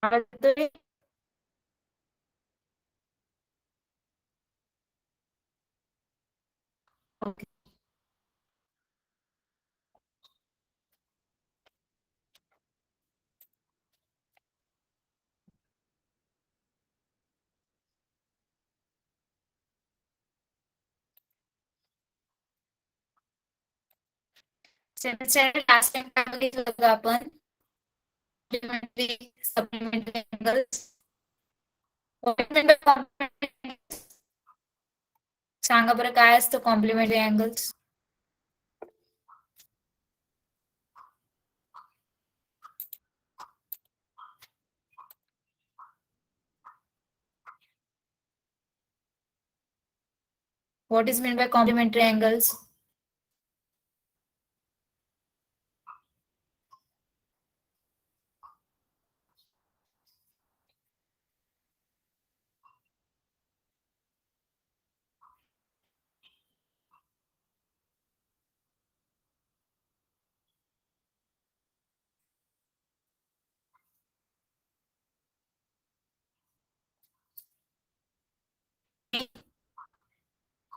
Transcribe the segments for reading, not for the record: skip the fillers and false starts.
आवाज येतोय? Okay. Semester last time काय बघितलं होतं आपण? Complementary supplementary angles. सांगा बरं काय असतं complementary angles? What is meant by complementary angles?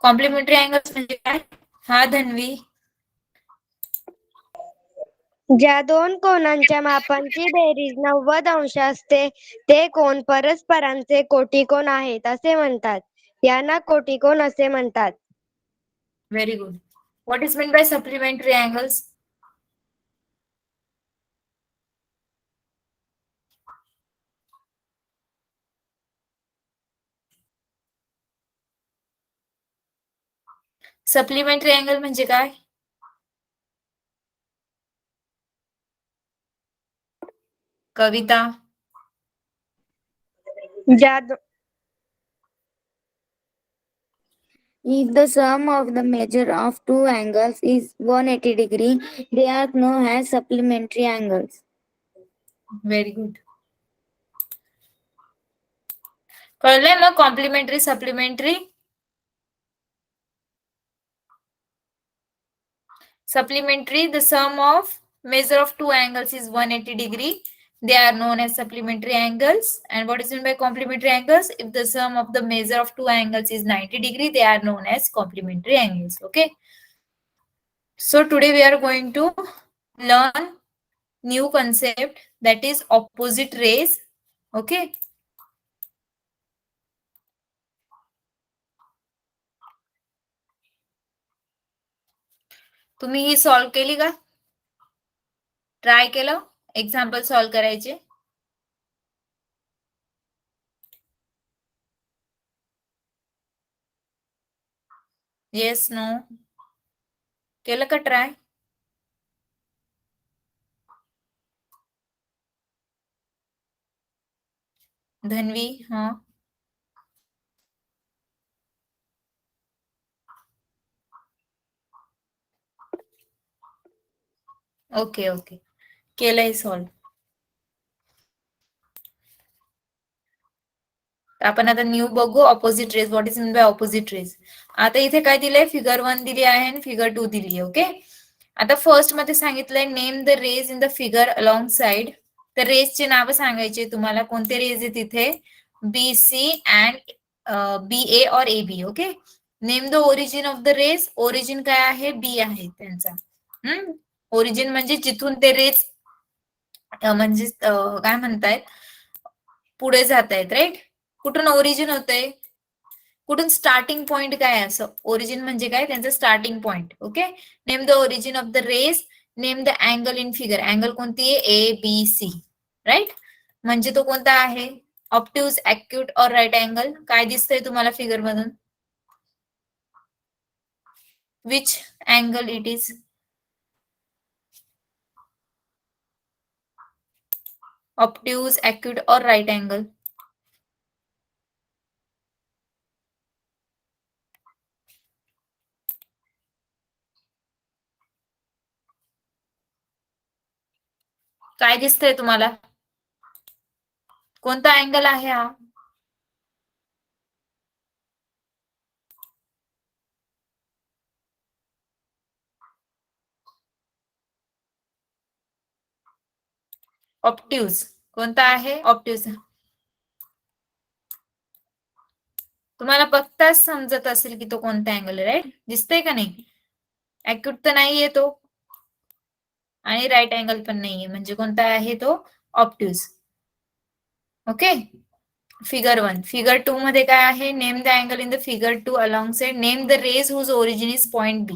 Complementary angles म्हणजे काय? हा धन्वी. ज्या दोन कोनांच्या मापांची बेरीज 90 अंश असते ते कोन परस्परांचे कोटिकोन आहेत असे म्हणतात. यांना कोटिकोन असे म्हणतात. Very good. What is meant by supplementary angles? Supplementary angle म्हणजे काय? कविता. ज्या If the sum of the measure of two angles is 180 degree, they are known as supplementary angles. Very good. कळलंय मग complementary supplementary? Supplementary, the sum of measure of two angles is 180 degree. They are known as supplementary angles. And what is meant by complementary angles? If the sum of the measure of two angles is 90 degree, they are known as complementary angles. Okay. So today we are going to learn new concept, that is opposite rays. Okay. तुम्ही ही solve केली का? Try केलं example solve करायचे? Yes no केलं का try? Dhanvi. हा. Okay okay. केलंय solve. आपण आता न्यू बघू opposite rays. What is mean by opposite rays? आता इथे काय दिलंय? फिगर 1 दिली आहे आणि फिगर 2 दिली आहे. ओके. आता फर्स्ट मध्ये सांगितलंय name the rays in the figure along side. तर रेजचे नाव सांगायचे तुम्हाला. कोणते रेज आहे तिथे? B C and B A और A B. Okay. Name the origin of the rays. Origin काय आहे? बी आहे त्यांचा. ओरिजिन म्हणजे जिथून ते रेज म्हणजे काय म्हणतायत पुढे जात आहेत. राईट. कुठून ओरिजिन होतंय? कुठून स्टार्टिंग पॉइंट काय आहे? असं ओरिजिन म्हणजे काय? त्यांचं starting point. Okay. Name the origin of the rays. Name the angle in figure. Angle कोणती आहे? A B C. राईट. म्हणजे तो कोणता आहे? Obtuse, acute or right angle. काय दिसतंय तुम्हाला फिगर मधून? Which angle it is? Obtuse, acute or right angle. काय दिसतंय तुम्हाला? कोणता अँगल आहे हा? ऑप्ट्यूज. कोणता आहे ऑप्टिव्ह? तुम्हाला बघताच समजत असेल की तो कोणता अँगल आहे, राईट? दिसतंय का नाही? अॅक्युट तर नाहीये तो आणि राईट अँगल पण नाहीये, म्हणजे कोणता आहे तो ऑप्टिव्ह. ओके. फिगर 1. फिगर 2 मध्ये काय आहे? Name the angle in the figure 2 along side name the rays whose origin is point B.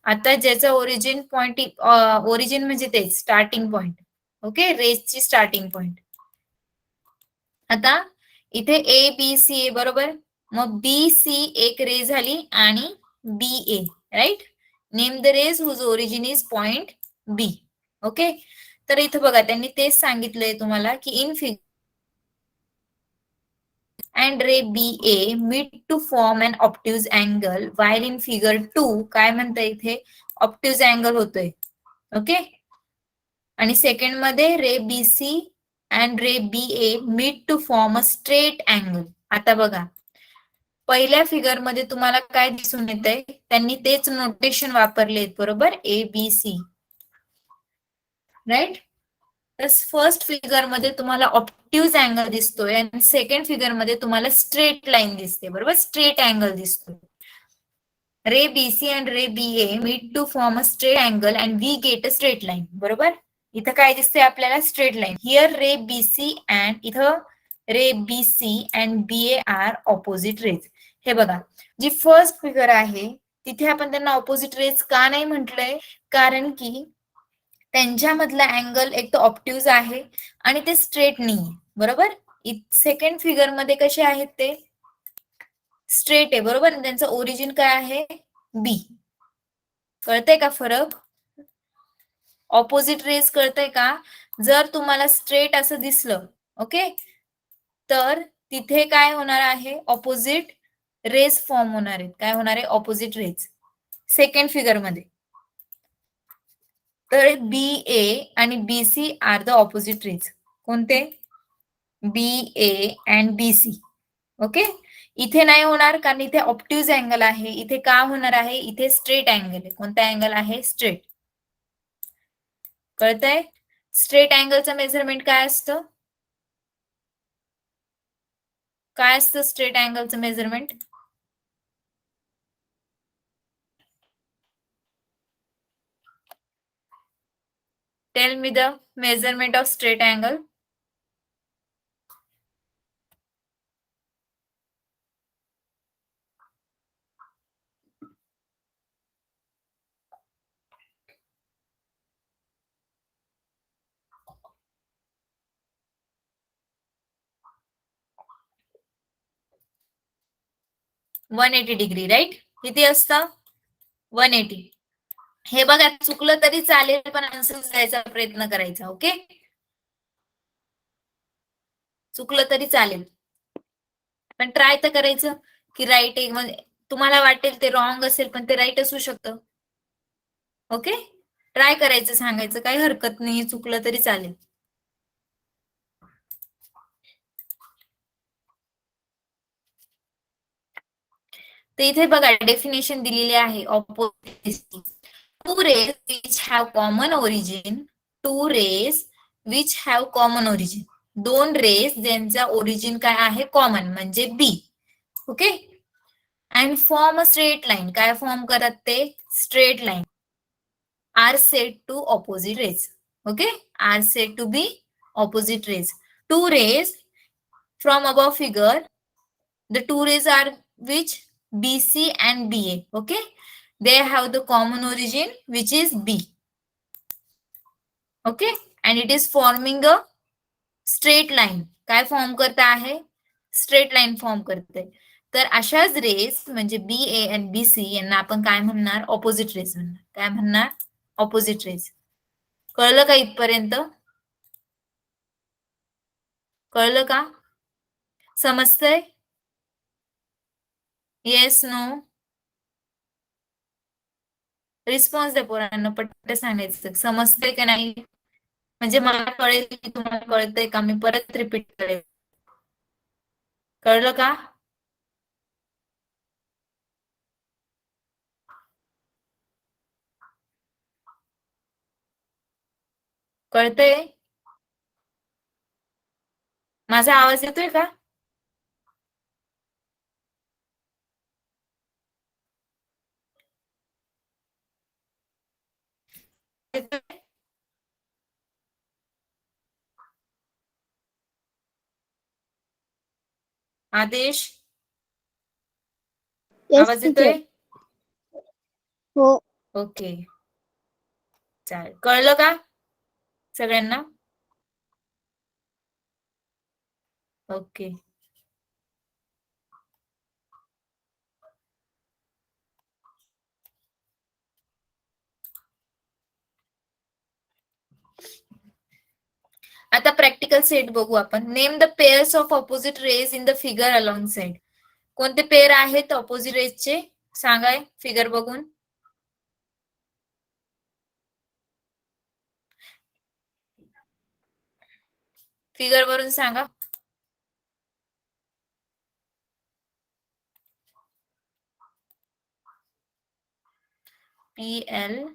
आता ज्याचं ओरिजिन पॉइंट, ओरिजिन म्हणजे तेच स्टार्टिंग पॉइंट. ओके, रेजची स्टार्टिंग पॉइंट. आता इथे ए बी सी ए बरोबर, मग बी सी एक रे झाली आणि B A, right? Name the rays whose origin is point B. Okay, तर इथं बघा त्यांनी तेच सांगितलंय तुम्हाला की in figure and ray BA meet to form an obtuse angle while in figure 2 काय म्हणता इथे obtuse angle होतोय. ओके, आणि सेकंड मध्ये रे BC and ray BA meet to form a straight angle. आता बघा पहिल्या फिगर मध्ये तुम्हाला काय दिसून येतंय? त्यांनी तेच नोटेशन वापरलेत बरोबर, ABC, राईट? तर फर्स्ट फिगर मध्ये तुम्हाला ऑप्टिव्ह अँगल दिसतोय आणि सेकंड फिगर मध्ये तुम्हाला स्ट्रेट लाईन दिसते बरोबर, स्ट्रेट अँगल दिसतोय. Ray BC and ray BA meet to form a straight angle and we get a straight line. बरोबर, इथं काय दिसते आपल्याला? Straight line. Here ray BC and इथं ray BC and BA are opposite rays. हे बघा, जी first figure आहे तिथे आपण त्यांना ऑपोजिट रेज का नाही म्हटलंय? कारण की त्यांच्यामधला अँगल एक तर ऑप्टिव्ह आहे आणि ते स्ट्रेट नाही, बरोबर. सेकंड फिगर मध्ये कसे आहेत? ते स्ट्रेट आहे बरोबर, त्यांचं ओरिजिन काय आहे? बी. कळतंय का फरक? ऑपोजिट रेज कळतंय का? जर तुम्हाला स्ट्रेट असं दिसलं, ओके, तर तिथे काय होणार आहे? ऑपोजिट रेज फॉर्म होणार आहेत. काय होणार आहे? Opposite raise. सेकंड फिगर मध्ये तर बी ए आणि B C are the opposite rays. कोणते? B A and B C. Okay, इथे नाही होणार कारण इथे ऑप्टिव्ह अँगल आहे. इथे का होणार आहे? इथे स्ट्रेट अँगल आहे. कोणता अँगल आहे? स्ट्रेट. कळतंय? स्ट्रेट अँगलचं मेजरमेंट काय असतं? काय असतं स्ट्रेट अँगलचं measurement? Tell me the measurement of straight angle. One 180 degree, right? किती असतं? 180. हे बघा, चुकलं तरी चालेल पण आन्सर द्यायचा प्रयत्न करायचा. ओके, चुकलं तरी चालेल पण ट्राय तर करायचं की राईट आहे. म्हणजे तुम्हाला वाटेल ते रॉंग असेल पण ते राईट असू शकतं. ओके, ट्राय करायचं, सांगायचं, काही हरकत नाही, चुकलं तरी चालेल. तर इथे बघा डेफिनेशन दिलेली आहे opposite. Two rays which have common origin. Two rays which have common origin. दोन रेज ज्यांचा ओरिजिन काय आहे? कॉमन, म्हणजे B. Okay, and form a straight line. काय फॉर्म करत? ते straight line. Are said to opposite rays. Okay, are said to be opposite rays. Two rays from above figure, the two rays are which? BC and BA. Okay, they have the common origin which is B. Okay, and it is forming a straight line. काय form करता आहे? Straight line form करते. तर अशाच race म्हणजे बी A आणि B C यांना आपण काय म्हणणार? ऑपोजिट रेस म्हणणार. काय म्हणणार? Opposite rays. कळलं का इथपर्यंत? कळलं का? समजतंय? Yes, no? रिस्पॉन्स द्या पोरांना, पट्ट सांगायचं समजतंय का नाही, म्हणजे मला कळेल की तुम्हाला कळतंय का. मी परत रिपीट करेल. कळलं का? कळतंय? माझा आवाज येतोय का? येतोय? आदेश, येस आवाज टीचर. येतोय? हो. ओके, चालेल. कळलं का सगळ्यांना? ओके. आता प्रॅक्टिकल सेट बघू आपण. Name the pairs of opposite rays in the figure along side. कोणते पेअर आहेत ऑपोजिट रेजचे सांगाय फिगर बघून. फिगर वरून सांगा. PL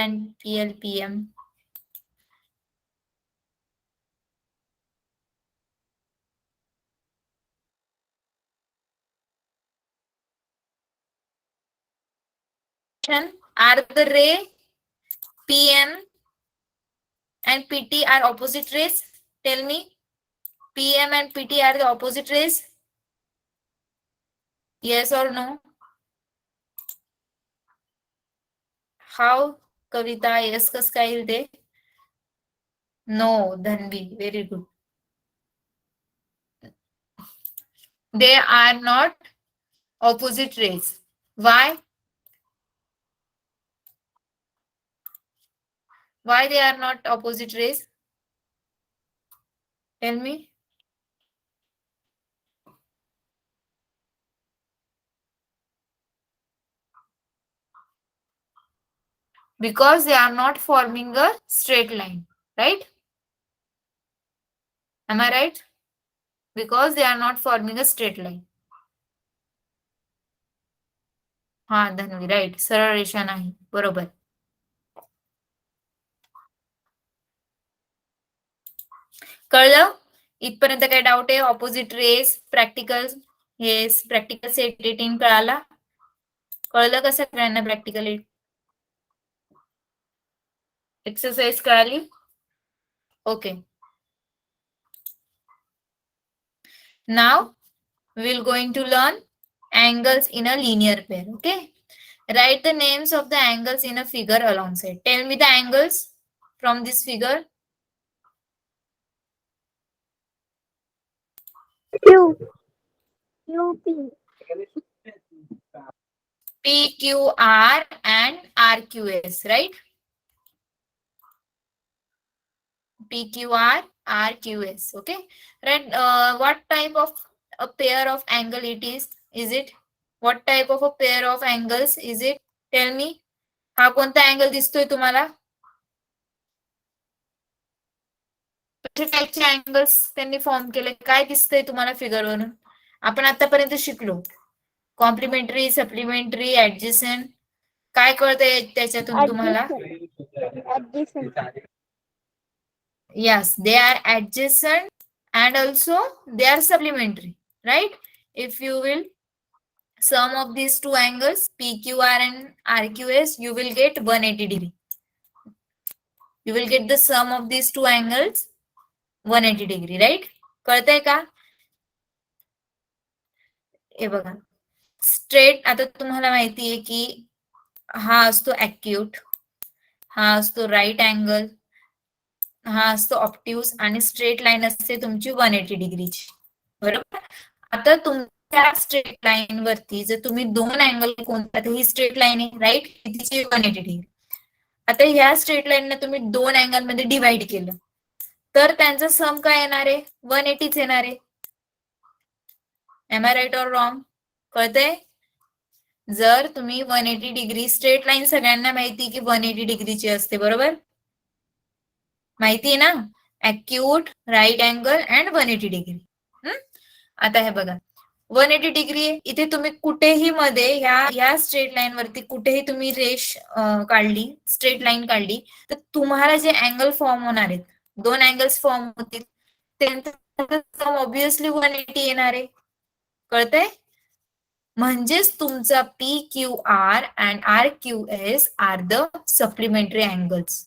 and PM. Are the ray PM and PT are opposite rays? Tell me. PM and PT are the opposite rays? Yes or no? How? Kavita, yes kas काय येईल ते? No, Dhanvi, very good. They are not opposite rays. Why? Why they are not opposite rays? Tell me. Because they are not forming a straight line, right? Am I right? Because they are not forming a straight line. हा Dhanvi, right. सरळ रेषा नाही, बरोबर. कळलं? इथपर्यंत काय doubt आहे? Opposite rays, practical, yes, practical set 18 कळाला? कळलं का सगळ्यांना प्रॅक्टिकल एक्सरसाइज कळाली? Okay. Now we will going to learn angles in a linear pair. Okay. Write the names of the angles in a figure alongside. Tell me the angles from this figure. Q. QP. PQR and RQS, right? PQR, RQS. Okay. Right. What type of a pair of angle it is? Is it? What type of a pair of angles is it? Tell me. हा कोणता angle दिसतोय तुम्हाला? कशा टाईपचे angles त्यांनी form केले? काय दिसतंय तुम्हाला फिगर वरून? आपण आतापर्यंत शिकलो. Complementary, supplementary, adjacent. काय कळतंय त्याच्यातून तुम्हाला? Yes, they are adjacent and also they are supplementary, right? If you will sum of these two angles, PQR and RQS, you will get 180 degree. You will get the sum of these two angles 180 degree, right? कळतंय का? हे बघा, straight, आता तुम्हाला माहिती आहे की हा असतो ऍक्यूट, हा असतो राईट अँगल, हा असतो ऑप्ट्यूज आणि स्ट्रेट लाईन असते तुमची 180 डिग्रीची, बरोबर. आता तुमच्या स्ट्रेट लाईन वरती जर तुम्ही दोन अँगल कोणता, ही स्ट्रेट लाईन आहे, राईट, तिची 180 डिग्री. आता ह्या स्ट्रेट लाईनने तुम्ही दोन अँगल मध्ये डिवाइड केलं तर त्यांचा सम काय येणार आहे? 180 येणार आहे. Am I right or wrong? कळतंय? जर तुम्ही 180 डिग्री स्ट्रेट लाईन, सगळ्यांना माहिती की 180 डिग्रीची असते, बरोबर, माहिती आहे ना? ऍक्यूट, राईट अँगल अँड 180 डिग्री. आता हे बघा, 180 डिग्री आहे. इथे तुम्ही कुठेही मध्ये ह्या स्ट्रेट लाईन वरती कुठेही तुम्ही रेष काढली, स्ट्रेट लाईन काढली, तर तुम्हाला जे अँगल फॉर्म होणार आहेत, दोन अँगल्स फॉर्म होतील, त्यांचा ऑब्विसली 180 येणार आहे. कळतंय? म्हणजेच तुमचा P Q R and R Q S are the supplementary angles.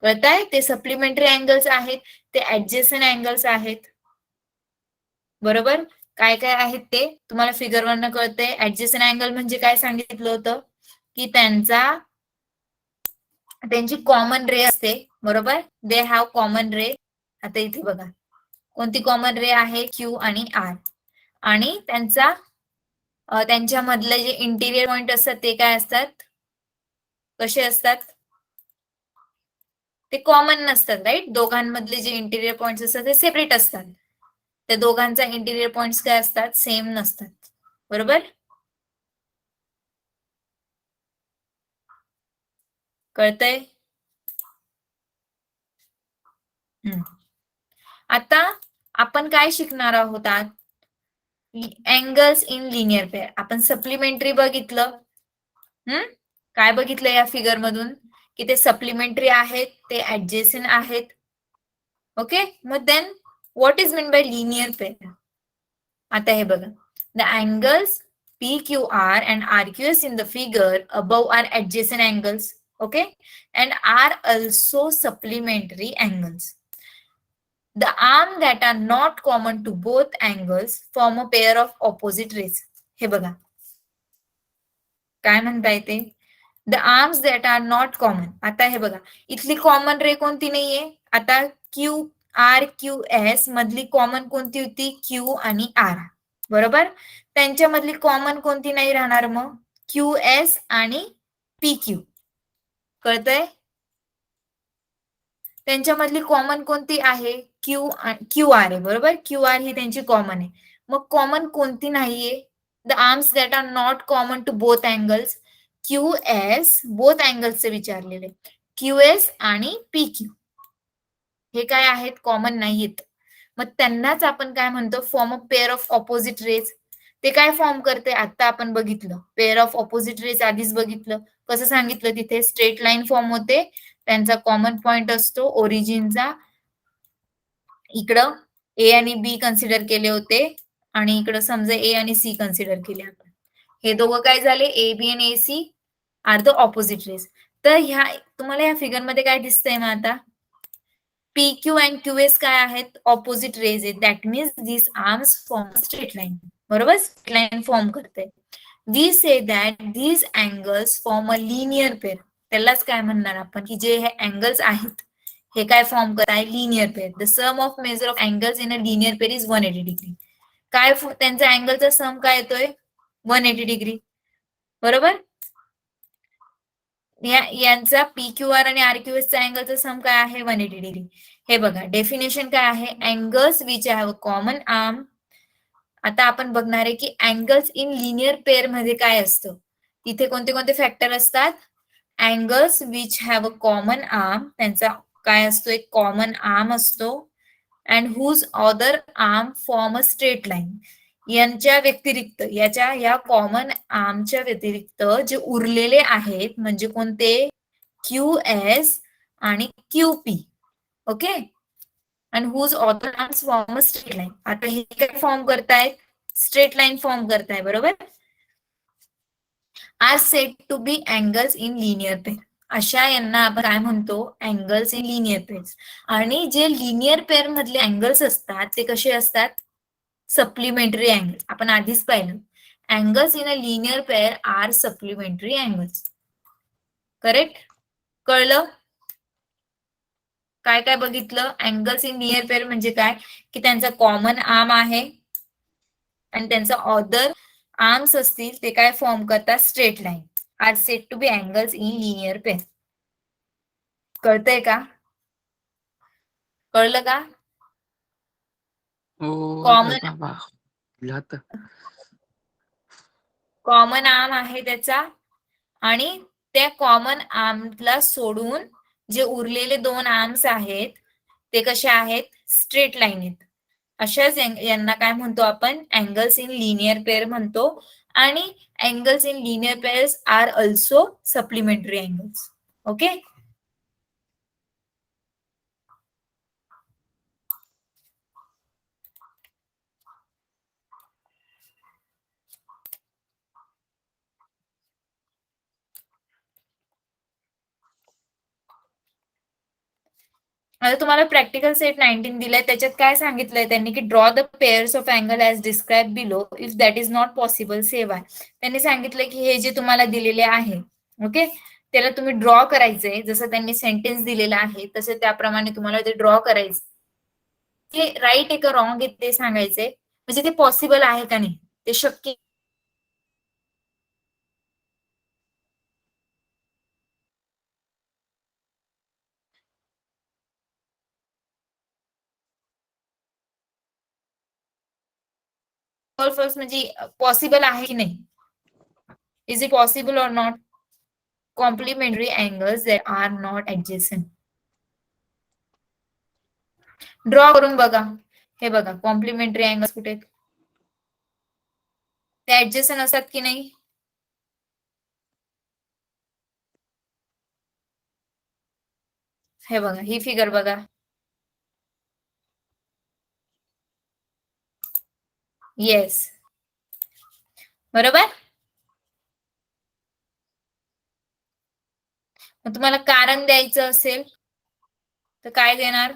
कळताय? ते सप्लिमेंटरी अँगल्स आहेत, ते ऍडजेसंट अँगल्स आहेत. बरोबर? काय काय आहेत ते तुम्हाला फिगर वरनं कळतंय. ऍडजेसंट अँगल म्हणजे काय सांगितलं होतं, की त्यांची कॉमन रे असते. बरोबर? दे हॅव कॉमन रे. आता इथे बघा कोणती कॉमन रे आहे, क्यू आणि आर. आणि त्यांच्यामधले जे इंटिरियर पॉइंट असतात ते काय असतात, कसे असतात, ते कॉमन नसतात. राईट? दोघांमधले जे इंटिरियर पॉइंट असतात ते सेपरेट असतात. त्या दोघांचा इंटिरियर पॉइंट्स काय असतात, सेम नसतात. बरोबर? कळतंय? आता आपण काय शिकणार आहोत आज, अँगल्स इन लिनियर पेअर. आपण सप्लिमेंटरी बघितलं. काय बघितलं या फिगर मधून, की ते सप्लिमेंटरी आहेत, ते ऍडजेसंट आहेत. ओके, मग then what is mean by linear pair. आता हे बघा, the angles PQR and RQS in the figure above are adjacent angles, okay, and are also supplementary angles. The arm that are not common to both angles form a pair of opposite rays. हे बघा काय म्हणताय ते, the arms that are not common. आता हे बघा, इथली common रे कोणती नाहीये. आता QRQS मधली कॉमन कोणती होती, Q आणि R. बरोबर? त्यांच्यामधली कॉमन कोणती नाही राहणार, मग QS आणि PQ. कळतंय? त्यांच्यामधली कॉमन कोणती आहे, QR आहे. बरोबर? QR ही त्यांची कॉमन आहे. मग कॉमन कोणती नाहीये, the arms that are not common to both angles. QS both अँगल्सचे विचारलेले, QS आणि PQ हे काय आहेत, कॉमन नाहीयेत. मग त्यांनाच आपण काय म्हणतो, form a pair of opposite rays. ते काय फॉर्म करते, आता आपण बघितलं. पेअर ऑफ ऑपोजिट रेज आधीच बघितलं. कसं सांगितलं, तिथे स्ट्रेट लाईन फॉर्म होते, त्यांचा कॉमन पॉइंट असतो ओरिजिनचा. इकडं ए आणि बी कन्सिडर केले होते आणि इकडं समजा ए आणि सी कन्सिडर केले आपण. हे दोघं काय झाले, ए बी आणि A C are the opposite rays. तर ह्या तुम्हाला या फिगर मध्ये काय दिसतंय, मग आता PQ अँड QS काय आहेत, ऑपोजिट रेज आहेत. That means this arms form straight line. बरोबर? स्ट्रेट लाईन फॉर्म करते. We say that these angles form a linear pair. त्यालाच काय म्हणणार आपण, की जे हे अँगल्स आहेत हे काय फॉर्म करताय, linear pair. The sum of measure of angles in a linear pair is 180 degree. काय त्यांचा अँगलचा सम काय येतोय, 180 डिग्री. बरोबर? यांचा PQR आणि RQS चा अँगलचा सम काय आहे, 180 डिग्री. हे बघा, डेफिनेशन काय आहे, angles which have a common arm. आता आपण बघणार आहे की अँगल्स इन लिनियर पेअर मध्ये काय असतं, तिथे कोणते कोणते फॅक्टर असतात. Angles which have a common arm, त्यांचा काय असतो, एक कॉमन आर्म असतो. And whose other arm form a straight line. यांच्या व्यतिरिक्त, या कॉमन आर्मच्या व्यतिरिक्त जे उरलेले आहेत म्हणजे कोणते, QS आणि QP. ओके, आणि whose other arms form a straight line. आता हे काय फॉर्म करतायत, स्ट्रेट लाईन फॉर्म करताय. बरोबर? Are said to be angles in linear pair. अशा यांना आपण काय म्हणतो, अँगल्स इन लिनियर पेअर. आणि जे लिनियर पेअर मधले अँगल्स असतात ते कसे असतात, सप्लिमेंटरी अँगल. आपण आधीच पाहिलं, angles in a linear pair are supplementary angles. Correct? कळलं? काय काय बघितलं, अँगल्स इन लिनियर पेअर म्हणजे काय, की त्यांचा कॉमन आर्म आहे आणि त्यांचा अदर आर्म्स असतील ते काय फॉर्म करतात, straight line. Are said to be angles in linear pair. कळतंय का? कळलं का? कॉमन आर्म आहे त्याचा, आणि त्या कॉमन आर्मला सोडून जे उरलेले दोन आर्म्स आहेत ते कसे आहेत, स्ट्रेट लाईन आहेत. अशाच यांना काय म्हणतो आपण, अँगल्स इन लिनियर पेअर म्हणतो. आणि angles in linear pairs are also supplementary angles. Okay. आता तुम्हाला प्रॅक्टिकल सेट 19 दिलाय, त्याच्यात काय सांगितलंय त्यांनी की draw the pairs of angle as describe below, if that is not possible say Y. त्यांनी सांगितलंय की हे जे तुम्हाला दिलेले आहे, ओके, त्याला तुम्ही ड्रॉ करायचंय. जसं त्यांनी सेंटेन्स दिलेला आहे तसं त्याप्रमाणे तुम्हाला ते ड्रॉ करायचं. ते राईट आहे का रॉंग आहे ते सांगायचंय, म्हणजे ते पॉसिबल आहे का नाही, ते शक्य. फर्स्ट म्हणजे पॉसिबल आहे की नाही, is it possible or not. Complementary angles that are not adjacent. Draw करून बघा. हे बघा कॉम्प्लिमेंटरी अँगल्स कुठे आहेत, ते ऍडजस्टंट असतात की नाही. हे बघा ही फिगर बघा. येस, बरोबर. मग तुम्हाला कारण द्यायचं असेल तर काय देणार,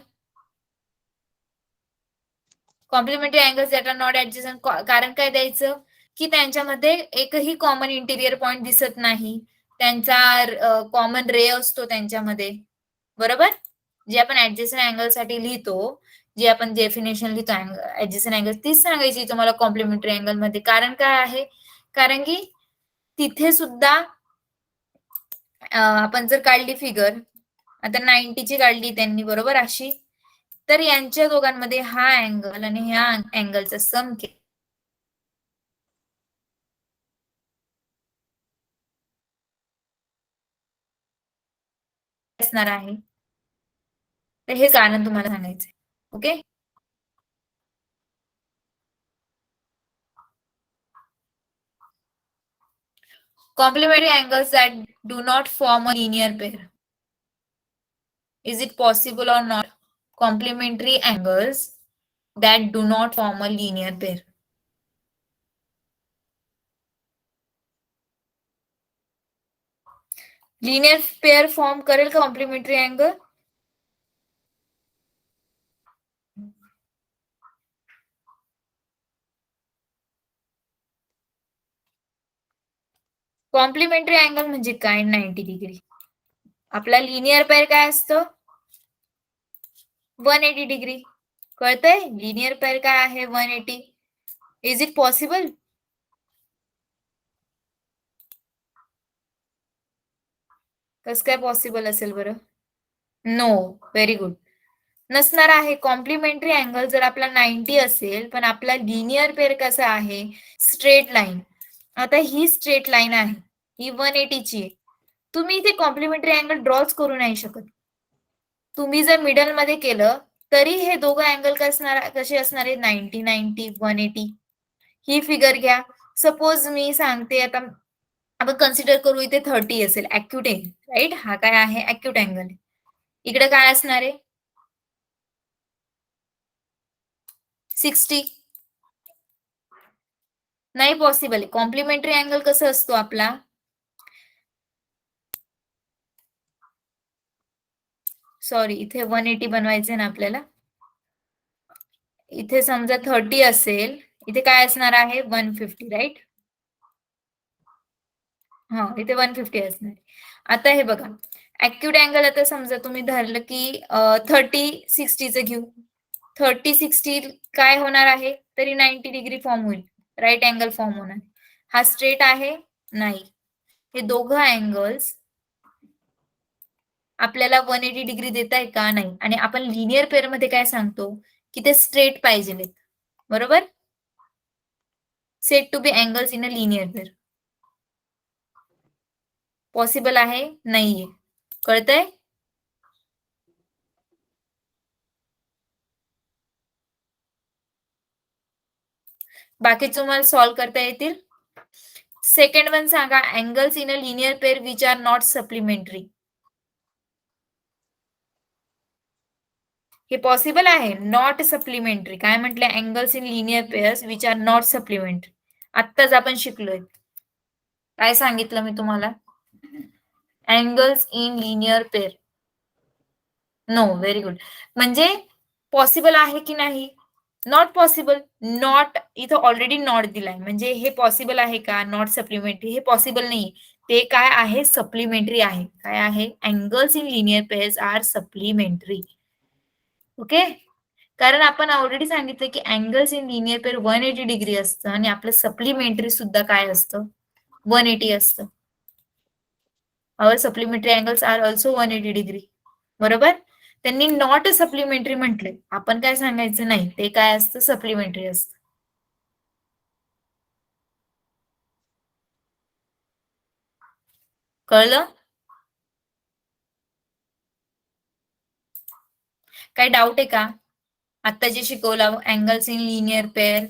complementary angles that are not adjacent. कारण काय द्यायचं की त्यांच्यामध्ये एकही कॉमन इंटिरियर पॉइंट दिसत नाही, त्यांचा कॉमन रे असतो त्यांच्यामध्ये, बरोबर. जे आपण ऍडजस्टंट अँगल साठी लिहितो, जे आपण डेफिनेशन लिहितो ऍडजस्टंट अँगल, तीच सांगायची तुम्हाला कॉम्प्लिमेंटरी अँगल मध्ये. कारण काय आहे, कारण की तिथे सुद्धा आपण जर काढली फिगर, आता 90 ची काढली त्यांनी, बरोबर, अशी, तर यांच्या दोघांमध्ये हा अँगल आणि ह्या अँगलचा सम असणार आहे. तर हे कारण तुम्हाला सांगायचंय. Okay. Complementary angles that do not form a linear pair. Is it possible or not? Complementary angles that do not form a linear pair. Linear pair form करेल का complementary angle? कॉम्प्लिमेंटरी अँगल म्हणजे काय, 90 degree. आपला linear pair काय असतो, 180 degree. कळतंय, linear pair काय आहे, 180. Is it possible. कस काय पॉसिबल असेल बरं. No, very good. नसणार आहे. कॉम्प्लिमेंटरी अँगल जर आपला 90 असेल, पण आपला लिनियर पेअर कसा आहे, स्ट्रेट लाईन. आता ही स्ट्रेट लाईन आहे, ही 180 ची आहे. तुम्ही इथे कॉम्प्लिमेंटरी अँगल ड्रॉच करू नाही शकत. तुम्ही जर मिडल मध्ये केलं तरी हे दोघं अँगल कसे असणार आहे, 90 90 180. ही फिगर घ्या. सपोज मी सांगते, आता आपण कन्सिडर करू इथे 30 असेल, अॅक्यूट आहे, राईट. हा काय आहे, अॅक्यूट अँगल. इकडे काय असणार आहे, 60. नाही पॉसिबल आहे. कॉम्प्लिमेंटरी अँगल कसं असतो आपला, सॉरी इथे 180 बनवायचे ना आपल्याला. इथे समजा 30 असेल, इथे काय असणार आहे, 150, राईट. हा, इथे 150 असणार. आता हे बघा, अॅक्यूट अँगल आता समजा तुम्ही धरलं की 30 60च घेऊ. 30 60 काय होणार आहे, तरी 90 डिग्री फॉर्म होईल, राईट अँगल फॉर्म होणार. हा स्ट्रेट आहे नाही. हे दोघं अँगल्स आपल्याला 180 डिग्री देत आहे का, नाही. आणि आपण लिनियर पेअर मध्ये काय सांगतो की ते स्ट्रेट पाहिजे, बरोबर. Said to be angles in a linear pair. Possible आहे, नाहीये. कळतंय. . बाकी तुम्हाला सॉल्व्ह करता येतील. सेकंड वन सांगा, angles in a linear pair which are not supplementary. हे पॉसिबल आहे, नॉट सप्लिमेंटरी. काय म्हटलं, angles in linear pairs which are not supplementary. आत्ताच आपण शिकलोय. काय सांगितलं मी तुम्हाला, angles in linear pair. No, very good. म्हणजे पॉसिबल आहे की नाही, नॉट पॉसिबल. नॉट इथं ऑलरेडी नॉट दिलाय, म्हणजे हे पॉसिबल आहे का, नॉट सप्लिमेंटरी, हे पॉसिबल नाही. ते काय आहे, सप्लिमेंटरी आहे. काय आहे, angles in linear pairs are supplementary. Okay, कारण आपण ऑलरेडी सांगितलं की angles in linear pair 180 degree असतं आणि आपलं सप्लिमेंटरी सुद्धा काय असतं, 180 असतं. Our supplementary angles are also 180 degree. बरोबर. त्यांनी नॉट सप्लिमेंटरी म्हटले, आपण काय सांगायचं नाही, ते काय असतं, सप्लिमेंटरी असतं. कळलं? काय डाऊट आहे का आता जे शिकवलं, angles in linear pair,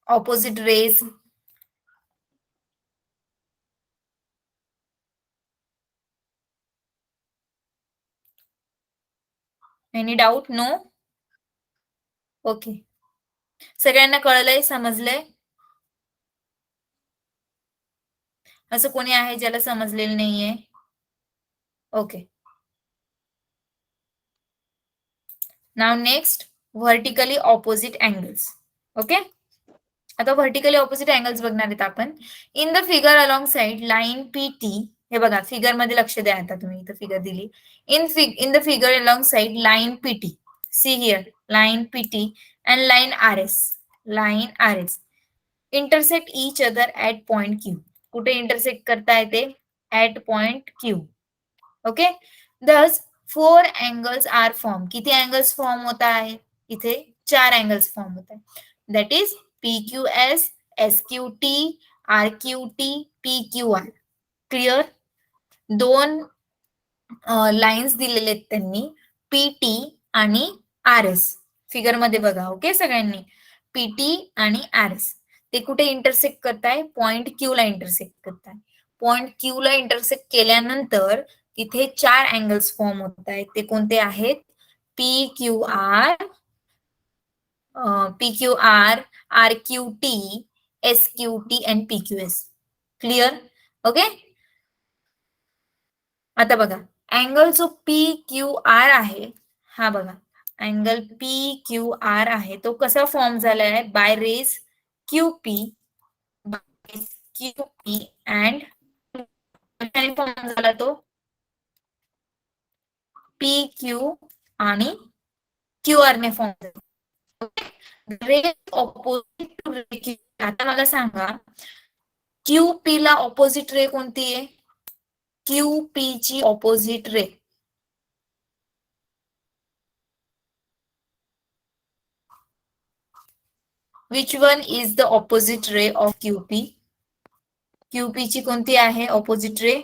opposite rays, any doubt? No. Okay, सगळ्यांना कळलंय, समजलंय? असं कोणी आहे ज्याला समजलेलं नाहीये? Okay, now next, vertically opposite angles. Okay, आता व्हर्टिकली ऑपोजिट अँगल्स बघणार आहेत आपण. In the figure along side line PT, हे बघा फिगर मध्ये लक्ष द्या. आता तुम्ही इथं फिगर दिली, in the figure along side line PT, see here, line PT and line R S intersect each other at point Q. कुठे इंटरसेक्ट करता येते, at point Q. Okay, thus 4 angles are form. किती angles form होता है, इथे 4 angles form होत आहे. That is PQS, SQT, RQT, PQR. Clear? दोन लाईन्स दिलेले आहेत त्यांनी, PT आणि RS. फिगर मध्ये बघा. ओके सगळ्यांनी, PT आणि RS ते कुठे इंटरसेक्ट करताय, पॉइंट क्यू ला इंटरसेक्ट करताय. पॉइंट क्यू ला इंटरसेक्ट केल्यानंतर तिथे 4 अँगल्स फॉर्म होत आहेत. ते कोणते आहेत, PQR, RQT, SQT and PQS. Clear? Okay, आता बघा, अँगल जो PQR आहे, हा बघा अँगल PQR आहे, तो कसा फॉर्म झाला आहे, by rays QP and form झाला तो PQ आणि QR ने फॉर्म झाला. Rays opposite to ray. आता मला सांगा, QP ला ऑपोजिट रे कोणती आहे, QP ची opposite ray, which one is the opposite ray of QP? QP ची कोणती आहे ऑपोजिट रे,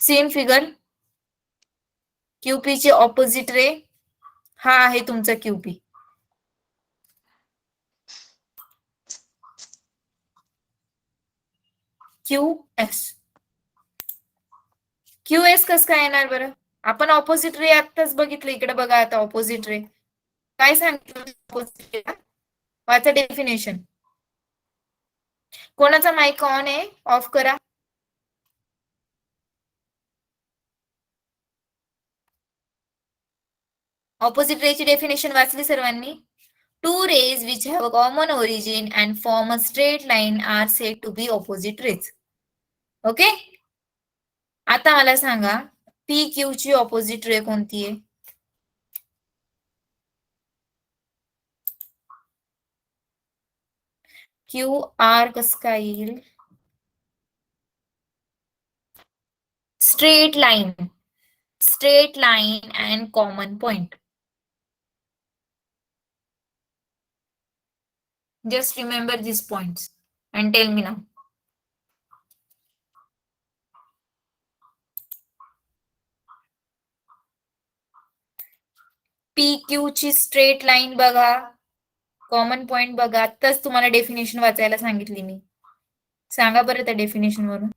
सेम फिगर. QP ची ऑपोजिट रे हा आहे तुमचा QP. QS कस काय येणार बरं, आपण ऑपोजिट रे आत्ताच बघितलं. इकडे बघा आता, ऑपोजिट रे काय सांगितलं, ऑपोजिट रे वाचा डेफिनेशन. कोणाचा माइक ऑन आहे, ऑफ करा. ऑपोजिट रे ची डेफिनेशन वाचली सर्वांनी. Two rays which have a common origin and form a straight line are said to be opposite rays. Okay? आता मला सांगा, PQ ची ऑपोजिट रे कोणती आहे, QR कस काय येईल, straight line and common point. Just remember these points and tell me now. P Q ची स्ट्रेट लाईन बघा, कॉमन पॉइंट बघा. आताच तुम्हाला डेफिनेशन वाचायला सांगितली मी. सांगा बरं त्या डेफिनेशन वरून.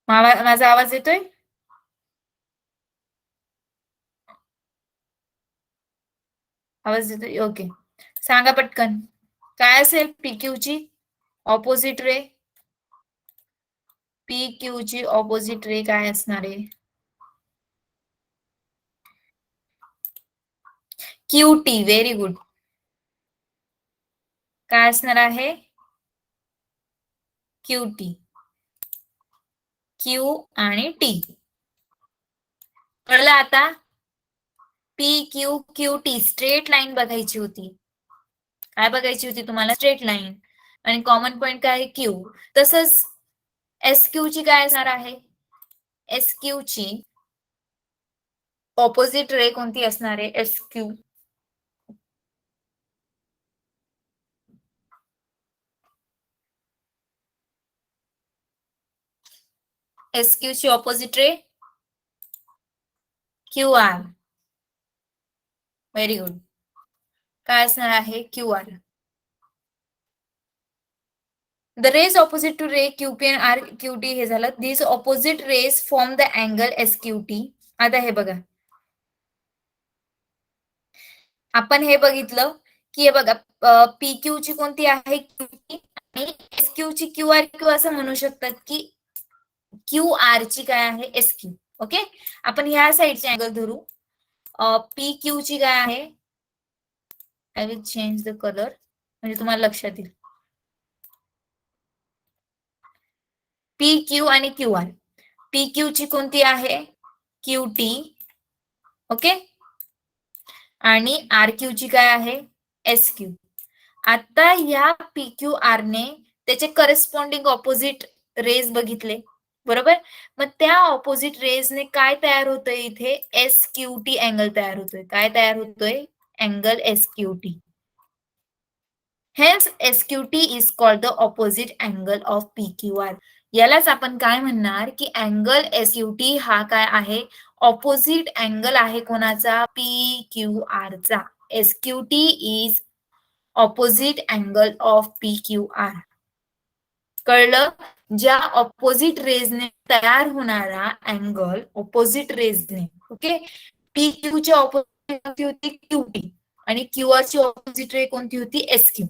माझा आवाज येतोय? आवाज येतोय? ओके. सांगा पटकन. काय असेल PQ ची ऑपोजिट रे? PQ ची ऑपोजिट रे काय असणार आहे? QT. Very good. काय असणार आहे? QT. Q आणि T. कळलं आता? PQQT स्ट्रेट लाईन बघायची होती. काय बघायची होती तुम्हाला? Straight line. आणि कॉमन पॉइंट काय आहे? Q. तसंच SQ ची काय असणार आहे? SQ ची ऑपोजिट रे कोणती असणार आहे? SQ. SQ ची ऑपोजिट रे QR. Very good. काय असणार आहे? QR. The rays opposite to ray QP and RQT हे झालं. These opposite rays form the angle SQT. आता हे बघा, आपण हे बघितलं की हे बघा PQ ची कोणती आहे? QT. आणि SQ ची QRQ असं म्हणू शकतात की QR ची काय आहे? SQ. ओके. आपण ह्या साईडचे अँगल धरू. PQ ची काय आहे? I will change the colour म्हणजे तुम्हाला लक्षात येईल. PQ आणि QR. PQ ची कोणती आहे? QT. ओके. आणि RQ ची काय आहे? SQ. आता या PQR ने त्याचे करस्पॉन्डिंग ऑपोजिट रेज बघितले, बरोबर? मग त्या ऑपोजिट रेजने काय तयार होतोय इथे? SQT अँगल तयार होतोय. काय तयार होतोय? Angle SQT. Hence SQT is called the opposite angle of PQR. यालाच आपण काय म्हणणार की अँगल SQT हा काय आहे? ऑपोजिट अँगल आहे कोणाचा? PQR चा. SQT is opposite angle of PQR. कळलं? ज्या ऑपोजिट रेजने तयार होणारा अँगल ऑपोजिट रेजने, ओके, PQ ची ऑपोजिट कोणती होती? QT. आणि QR ची ऑपोजिट रे कोणती होती? SQ.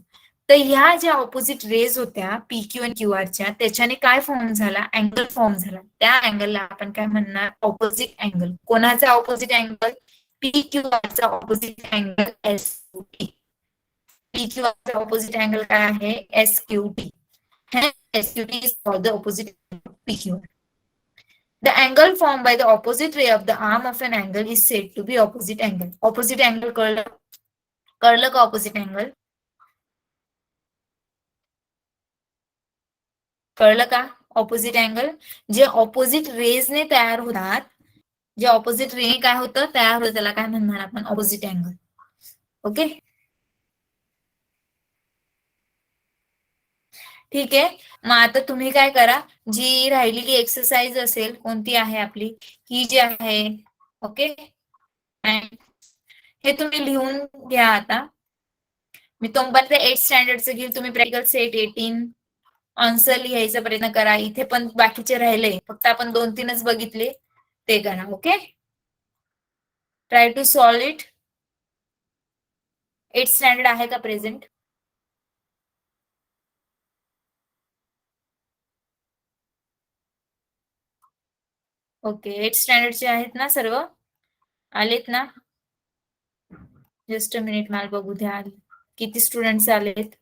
तर ह्या ज्या ऑपोजिट रेज होत्या PQ आणि QR च्या, त्याच्याने काय फॉर्म झाला? अँगल फॉर्म झाला. त्या अँगलला आपण काय म्हणणार? Opposite angle. कोणाचा ऑपोजिट अँगल? PQR चा ऑपोजिट अँगल SQT. PQR चा ऑपोजिट अँगल काय आहे? SQT. SQT is called the opposite of PQR. The angle formed by the opposite ray of the arm of an angle is said to be opposite angle. Opposite angle कळलं? कळलं का opposite angle? कळलं का? Opposite angle जे opposite रेजने तयार होतात, जे opposite रे काय होतं तयार होतं, त्याला काय म्हणणार आपण? Opposite angle. ओके, ठीक आहे. मग आता तुम्ही काय करा, जी राहिलेली एक्सरसाइज असेल कोणती आहे आपली, ही जी आहे, ओके, हे तुम्ही लिहून घ्या. आता मी तोपर्यंत 8th स्टँडर्डचं घेईल. तुम्ही प्रॅक्टिकल सेट 18 आन्सर लिहायचा प्रयत्न करा. इथे पण बाकीचे राहिले, फक्त आपण 2-3च बघितले, ते करा. Okay, try to solve it. 8th standard आहे का प्रेझेंट? ओके, 8th स्टँडर्डचे आहेत ना सर्व? आलेत ना? जस्ट अ मिनिट, मला बघू द्या किती स्टुडंट्स आलेत.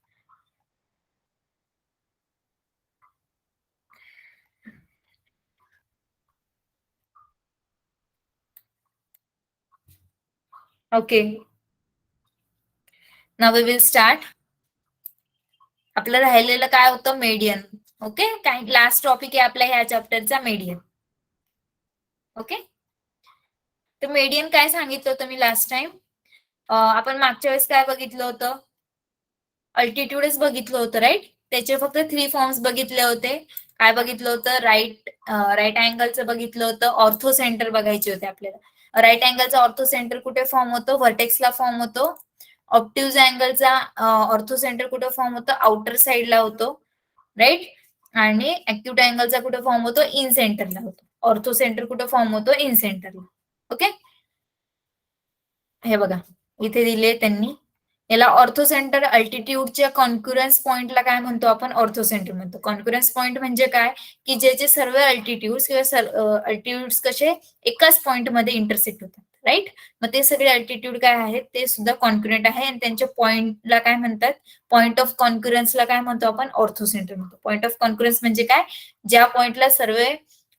Okay, now we will start. आपलं राहिलेलं काय होतं, मीडियन. ओके, काय लास्ट टॉपिक आहे आपल्या ह्या चॅप्टरचा, मीडियन. ओके, तर मीडियन काय सांगितलं होतं मी लास्ट टाइम. आपण मागच्या वेळेस काय बघितलं होतं, अल्टिट्यूडच बघितलं होतं, राईट. त्याचे फक्त 3 फॉर्म्स बघितले होते. काय बघितलं होतं, राईट अँगलचं बघितलं होतं, ऑर्थो सेंटर बघायचे होते आपल्याला. राईट अँगलचा ऑर्थो सेंटर कुठे फॉर्म होतो, व्हर्टेक्सला फॉर्म होतो. ऑप्टिव्ह अँगलचा ऑर्थो सेंटर कुठे फॉर्म होतो, आउटर साइडला होतो, राईट. आणि ऍक्टिव्ह अँगलचा कुठे फॉर्म होतो, इन सेंटरला होतो. ऑर्थो सेंटर कुठे फॉर्म होतो, इन सेंटरला. ओके, हे बघा इथे दिले त्यांनी. याला ऑर्थो सेंटर अल्टिट्यूडच्या कॉन्क्युरन्स पॉइंटला काय म्हणतो आपण, ऑर्थो सेंटर म्हणतो. कॉन्क्युरन्स पॉइंट म्हणजे काय, की ज्याचे सर्व अल्टिट्यूड्स किंवा अल्टिट्यूड्स कसे एकाच पॉइंट मध्ये इंटरसेक्ट होतात, राईट. मग ते सगळे अल्टिट्यूड काय आहेत ते सुद्धा कॉन्क्युरंट आहे आणि त्यांच्या पॉइंटला काय म्हणतात, पॉइंट ऑफ कॉन्क्युरन्सला काय म्हणतो आपण, ऑर्थो सेंटर म्हणतो. पॉइंट ऑफ कॉन्क्युरन्स म्हणजे काय, ज्या पॉइंटला सर्व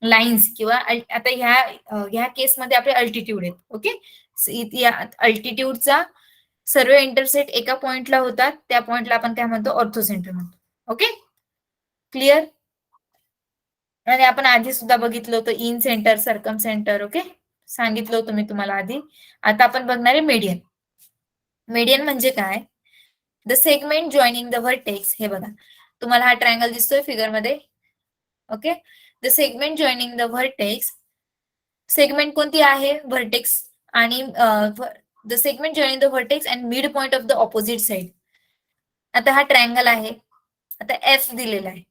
लाईन्स किंवा आता ह्या केसमध्ये आपले अल्टिट्यूड आहेत. ओके, या अल्टिट्यूडचा सर्व इंटरसेक्ट एका पॉइंटला होतात, त्या पॉइंटला आपण काय म्हणतो, ऑर्थो सेंटर म्हणतो. Okay, clear. आणि आपण आधी सुद्धा बघितलं होतं in centre, circum centre. Okay, सांगितलं होतं मी तुम्हाला आधी. आता आपण बघणार आहे मीडियन. मीडियन म्हणजे काय, the segment joining the vertex. हे बघा तुम्हाला हा ट्रायंगल दिसतोय फिगर मध्ये. Okay, the segment joining the vertex. Segment कोणती आहे, व्हर्टेक्स आणि the segment joining the vertex and mid point of the opposite side. आता हा ट्रायंगल आहे, आता एफ दिलेला आहे.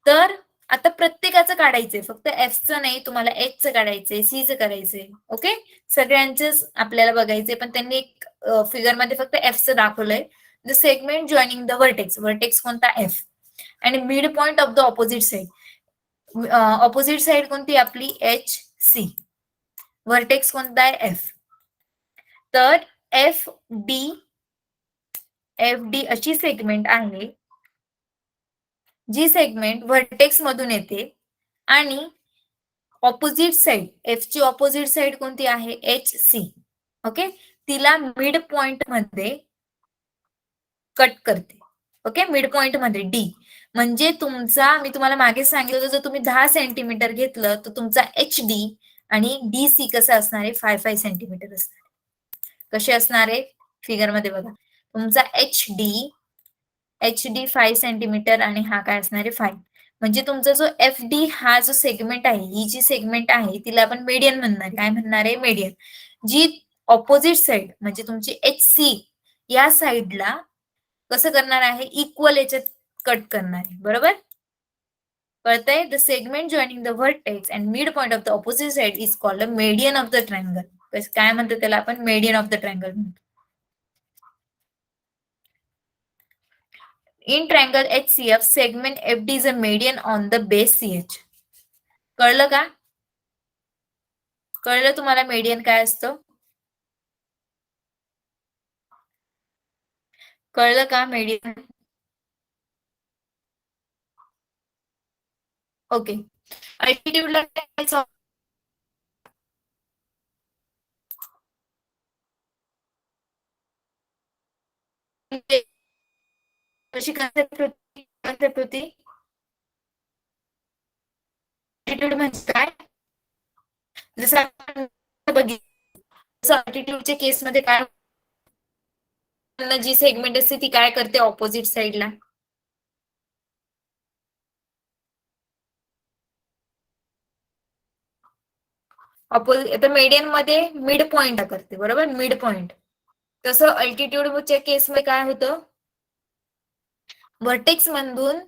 तर आता प्रत्येकाचं काढायचंय, फक्त एफचं नाही, तुम्हाला एचचं काढायचंय, सीचं करायचंय. ओके, सगळ्यांचेच आपल्याला बघायचंय, पण त्यांनी एक फिगर मध्ये फक्त एफचं दाखवलंय. The segment joining the vertex. Vertex कोणता, एफ. आणि mid point of the opposite side. Opposite side कोणती आपली, एच सी. व्हर्टेक्स कोणता आहे, एफ. तर एफ डी अशी सेगमेंट आहे जी सेगमेंट व्हर्टेक्स मधून येते आणि ऑपोजिट साइड, एफ ची ऑपोजिट साइड कोणती आहे, एच सी. ओके, तिला मिड पॉइंट मध्ये कट करते. ओके, मिड पॉइंट मध्ये डी म्हणजे तुमचा, मी तुम्हाला मागे सांगितलं होतं, जर तुम्ही 10 सेंटीमीटर घेतलं तर तुमचा एच डी आणि डी सी कसं असणार आहे, 5 सेंटीमीटर असणार. कसे असणार आहे, फिगर मध्ये बघा, तुमचा एच डी 5 सेंटीमीटर आणि हा काय असणार आहे, 5. म्हणजे तुमचा जो एफ डी हा जो सेगमेंट आहे, ही जी सेगमेंट आहे तिला आपण मीडियन म्हणणार. काय म्हणणार आहे, मीडियन. जी ऑपोजिट साइड म्हणजे तुमची एच सी या साइडला कसं करणार आहे, इक्वल याच्यात कट करणार आहे. बरोबर, कळतंय. The segment joining the vertex and mid point of the opposite side is called the median of the triangle. काय म्हणतो त्याला आपण, मीडियन ऑफ द ट्रायंगल म्हणतो. In triangle HCF, segment FD is a median on the base CH. कळलं का, कळलं तुम्हाला median काय असतं, कळलं का मीडियन. ओके, अल्टिट्यूडला कशी कन्सेप्ट होती, अल्टिट्यूड म्हणजे काय, जसं आपण बघितलं अल्टिट्यूडच्या केसमध्ये काय, जी सेगमेंट असते ती काय करते, ऑपोजिट साइडला. आता मीडियन मध्ये मिड पॉइंट करते, बरोबर, मिड पॉइंट. तसं अल्टिट्यूडच्या केसमध्ये काय होतं, व्हर्टेक्स मधून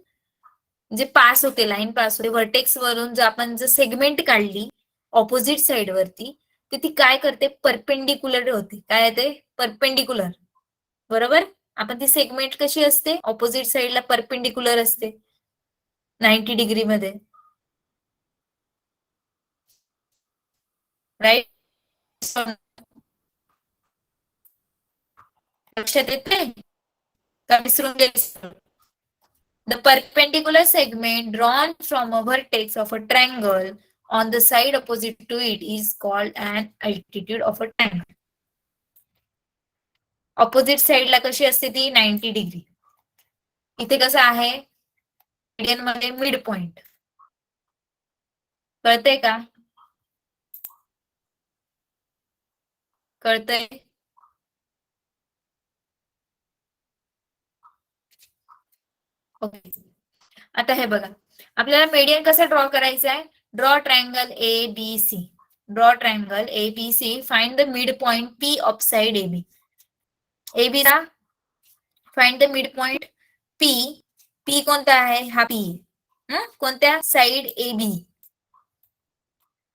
जे पास होते, लाईन पास होते व्हर्टेक्स वरून, जर आपण जर सेगमेंट काढली ऑपोजिट साइड वरती, तर ती काय करते, परपेंडिक्युलर होते. काय येते, परपेंडिक्युलर. बरोबर, आपण ती सेगमेंट कशी असते, ऑपोजिट साइडला परपेंडिक्युलर असते 90 डिग्री मध्ये, राईट. लक्षात येते का, विसरून गेले. The perpendicular segment drawn from a vertex of a triangle on the side opposite to it is called an altitude of a triangle. Opposite साइडला कशी असते ती 90 डिग्री. इथे कसं आहे मीडियन मध्ये मिड पॉइंट. कळतंय का? कळतंय? ओके. आता हे बघा आपल्याला मीडियन कसं ड्रॉ करायचं आहे. Draw triangle A B C. Draw triangle A B C. Find the mid point P of side A B. A B चा find the mid point P. P कोणता आहे? हा पी. कोणत्या? Side A B.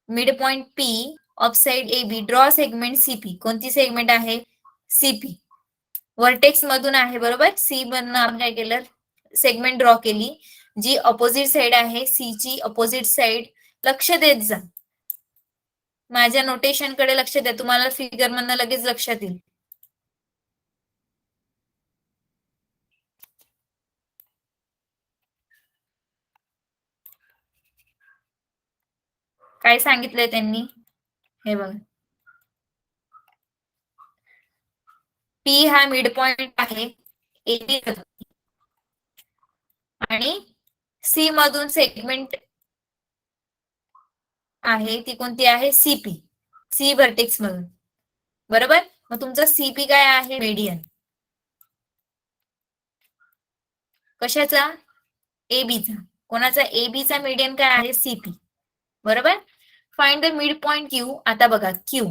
Mid point P of side A B. Draw segment CP. कोणती segment आहे? CP. Vertex मधून आहे बरोबर. सी मधून आपण काय केलं? सेगमेंट ड्रॉ केली जी ऑपोजिट साइड आहे. सी ची ऑपोजिट साइड. लक्ष देत जा माझ्या नोटेशन कडे, लक्ष द्या. तुम्हाला फिगर मधनं लगेच लक्षात येईल. काय सांगितलंय त्यांनी? हे बघा पी हा मिड पॉइंट आहे ए बी आणि सी मधून सेगमेंट आहे ती कोणती आहे? सीपी. सी व्हर्टेक्स मधून बरोबर. मग तुमचा सीपी काय आहे? मीडियन. कशाचा? एबीचा. कोणाचा? एबीचा मीडियन काय आहे? सीपी. बरोबर. Find the mid point Q. आता बघा क्यू.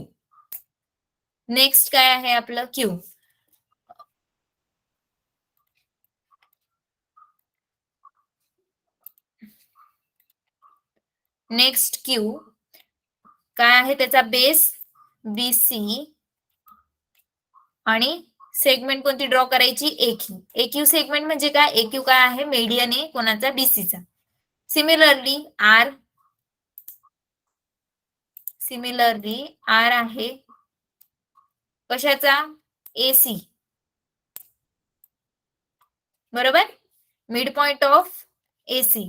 नेक्स्ट काय आहे आपलं? क्यू. नेक्स्ट क्यू काय आहे? त्याचा बेस बीसी आणि सेगमेंट कोणती ड्रॉ करायची? एक्यू. एक्यू सेगमेंट म्हणजे काय? एक्यू काय आहे? मीडियन आहे कोणाचा? बीसीचा. Similarly R. सिमिलरली आर आहे कशाचा? एसी. बरोबर. मिड पॉइंट ऑफ एसी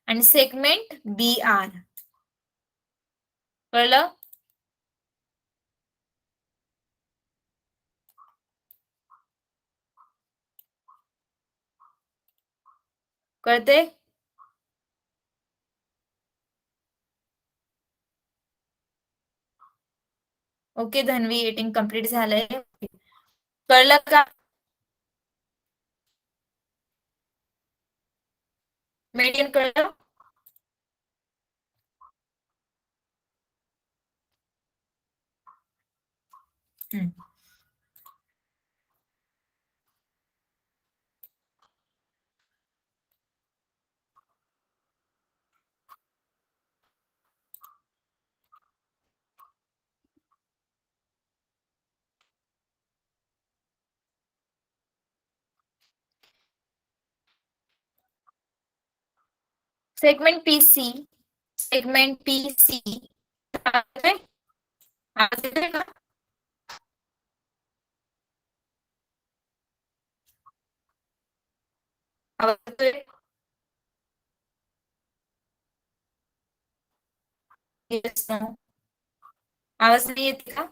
आणि सेगमेंट बी आर. कळलं? कळते? ओके धन्वी, एटिंग कंप्लीट झालंय. कळलं का? मीडियन कळलं? Segment PC. Segment PC. आवाज येतोय का? आवाज येतोय? Yes, no. आवाज नाही येते का?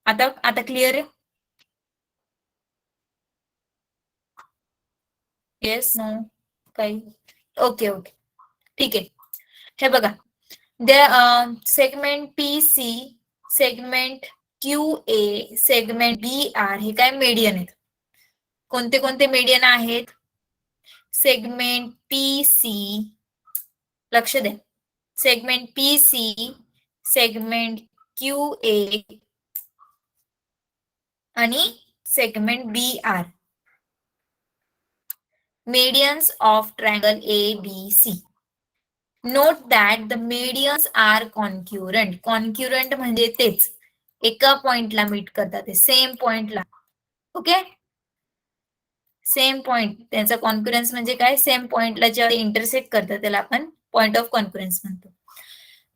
आता आता क्लिअर आहे? येस नो काही? ओके ओके ठीक आहे. हे बघा segment P C, segment Q A, segment B R हे काय? मीडियन आहेत. कोणते कोणते मीडियन आहेत? Segment P C. लक्ष द्या. Segment P C, segment Q A आणि segment B R. medians of triangle ABC. Note that the medians are concurrent. Concurrent म्हणजे तेच एका पॉइंटला मीट करतात ते सेम पॉइंटला. ओके. सेम पॉइंट त्यांचा कॉन्क्युरन्स म्हणजे काय? सेम पॉइंटला जेव्हा इंटरसेक्ट करतात त्याला आपण पॉइंट ऑफ कॉन्क्युरन्स म्हणतो.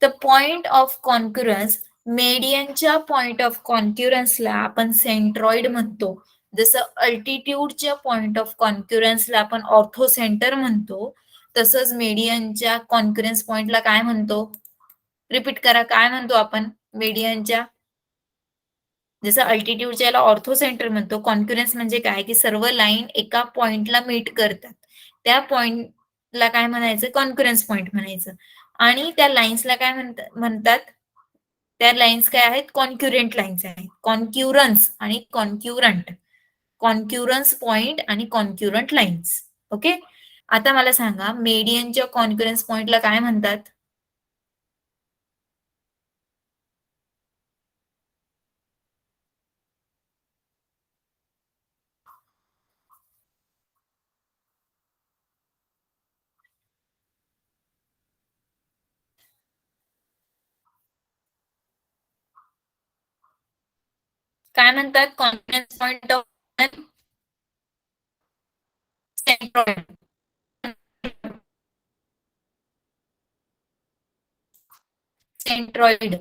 The point of concurrence मेडियनच्या पॉइंट ऑफ कॉन्क्युरन्सला आपण सेंट्रॉइड म्हणतो. जसं अल्टिट्यूडच्या पॉइंट ऑफ कॉन्क्युरन्सला आपण ऑर्थोसेंटर म्हणतो, तसंच मेडियनच्या कॉन्क्युरन्स पॉइंटला काय म्हणतो? रिपीट करा, काय म्हणतो आपण मेडियनच्या? जसं अल्टिट्यूडच्या याला ऑर्थोसेंटर म्हणतो. कॉन्क्युरन्स म्हणजे काय, की सर्व लाईन एका पॉइंटला मीट करतात, त्या पॉइंटला काय म्हणायचं? कॉन्क्युरन्स पॉइंट म्हणायचं. आणि त्या लाईन्सला काय म्हणतात? त्या लाईन्स काय आहेत? कॉन्क्युरंट लाईन्स आहेत. कॉन्क्युरन्स आणि कॉन्क्युरंट, कॉन्क्युरन्स पॉइंट आणि कॉन्क्युरंट लाईन्स. ओके. आता मला सांगा, मेडियनच्या कॉन्क्युरन्स पॉइंटला काय म्हणतात? काय म्हणतात? Confidence point of centroid. Centroid.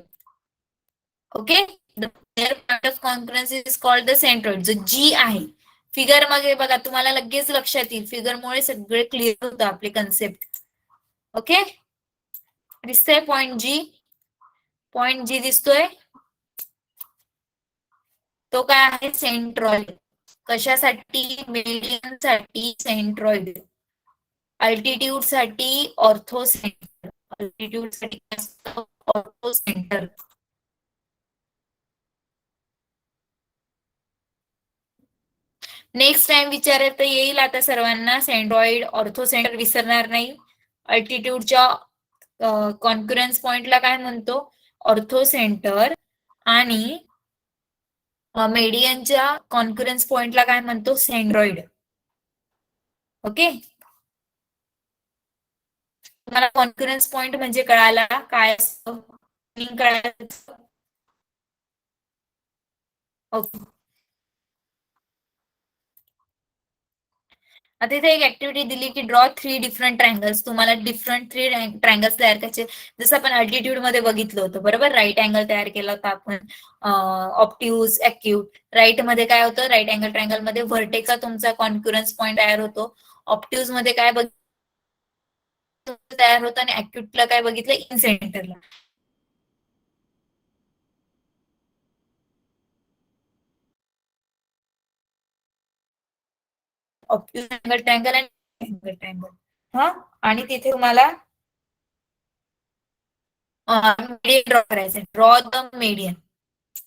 Okay. The point of confidence is called the centroid. जो जी आहे फिगर मध्ये बघा, तुम्हाला लगेच लक्षात येईल, फिगरमुळे सगळे क्लिअर होतं आपले कन्सेप्ट. ओके. दिसतंय पॉइंट जी? पॉइंट जी दिसतोय, तो काय आहे? सेंट्रॉइड. कशासाठी? मेडियन साठी सेंट्रॉइड, अल्टिट्यूड साठी ऑर्थोसेंटर, अल्टिट्यूड साठी ऑर्थोसेंटर. नेक्स्ट टाइम विचारता येईल आता सर्वांना, सेंट्रॉइड ऑर्थोसेंटर विसरणार नाही. अल्टिट्यूडच्या कॉन्क्युरन्स पॉइंटला काय म्हणतो? ऑर्थोसेंटर. आणि मेडियनच्या कॉन्क्युरन्स पॉइंटला काय म्हणतो? सेंट्रॉइड. ओके. तुम्हाला कॉन्क्युरन्स पॉइंट म्हणजे कळाला काय असतं? कळालं? ओके. आता इथे एक ऍक्टिव्हिटी दिली की ड्रॉ 3 डिफरंट ट्रायंगल्स. तुम्हाला डिफरंट 3 ट्रायंगल्स तयार करायचे. जसं आपण अल्टिट्यूड मध्ये बघितलं होतं, बरोबर? राईट अँगल तयार केला होता आपण, ऑप्ट्यूज, अॅक्यूट. राईट मध्ये काय होतं? राईट अँगल ट्रायंगल मध्ये व्हर्टेक्सचा तुमचा कॉन्क्युरन्स पॉइंट तयार होतो. ऑप्ट्यूज मध्ये काय तयार होतं आणि अॅक्यूटला काय बघितलं? इन सेंटरला. ऑप्ट्यूज अँगल ट्रायंगल आणि अँगल ट्रायंगल. हा. आणि तिथे तुम्हाला मीडियन ड्रॉ करायचं. Draw the median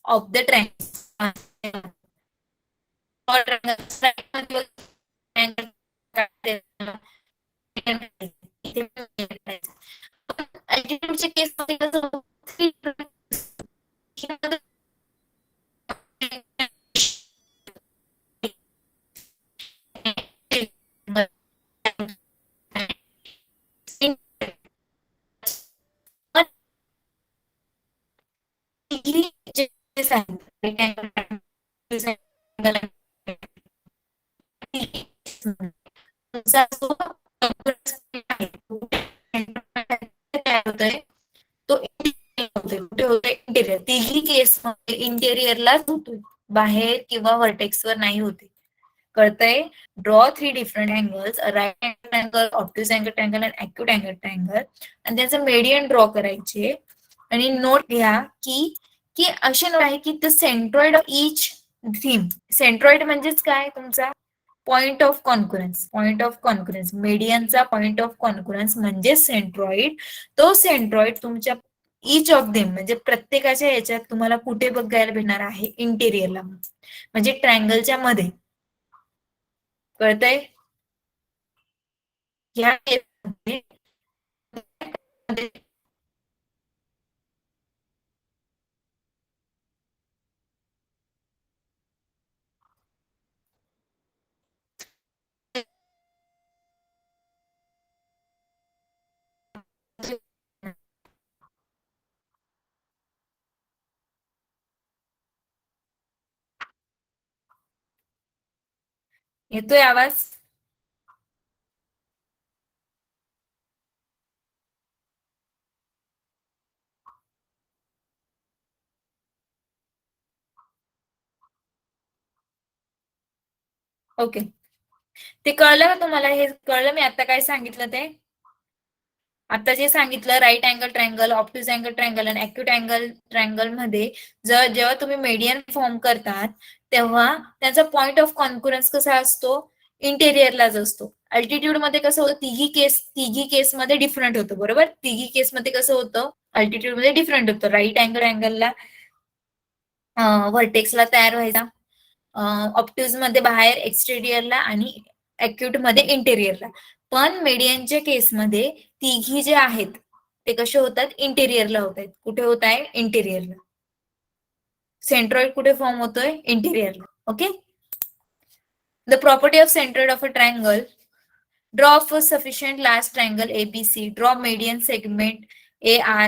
of the triangle. अल्टिट्यूडच्या केसमध्ये कसं तो इंटेरियर. तिन्ही केसमध्ये इंटेरियरलाच होतोय, बाहेर किंवा व्हर्टेक्सवर नाही होते. कळतंय? Draw 3 different angles, right angle triangle, obtuse angle triangle आणि अॅक्यूट अँगल ट्रायंगल, आणि त्याचं मेडियन ड्रॉ करायचे. आणि नोट घ्या की की असे नोट आहे की the centroid of each theme. Centroid म्हणजेच काय? तुमचा point of concurrence. Point of concurrence, मेडियनचा पॉइंट ऑफ कॉन्क्युरन्स म्हणजे सेंट्रॉइड. तो सेंट्रॉइड तुमच्या ईच ऑफ देम म्हणजे प्रत्येकाच्या याच्यात तुम्हाला कुठे बघायला भेटणार आहे? इंटेरियरला, म्हणजे ट्रायंगलच्या मध्ये. कळतंय? ह्या केसमध्ये येतोय आवाज? ओके, ते कळलं का तुम्हाला? हे कळलं मी आता काय सांगितलं ते? आता जे सांगितलं right angle triangle, obtuse angle triangle आणि ऍक्यूट अँगल ट्रायंगल मध्ये जेव्हा तुम्ही मीडियन फॉर्म करतात तेव्हा त्याचा पॉइंट ऑफ कॉन्क्युरन्स कसा असतो? इंटेरियरलाच असतो. अल्टिट्यूड मध्ये कसं होतं? तिघी केसमध्ये डिफरंट होतं, बरोबर? तिघी केसमध्ये कसं होतं? अल्टिट्यूड मध्ये डिफरंट होतं. राईट अँगल अँगलला व्हर्टेक्सला तयार व्हायचा, ऑप्टिव्ज मध्ये बाहेर एक्सटेरियरला आणि ऍक्यूट मध्ये इंटेरियरला. पण मीडियनच्या केसमध्ये तिघी जे आहेत ते कसे होतात? इंटेरियरला होत आहेत. कुठे होत आहे? इंटेरियरला. सेंट्रॉइड कुठे फॉर्म होतोय? इंटेरियरला. Okay. The property of centroid of a triangle. Draw of a sufficient large triangle ABC. Draw median segment AR,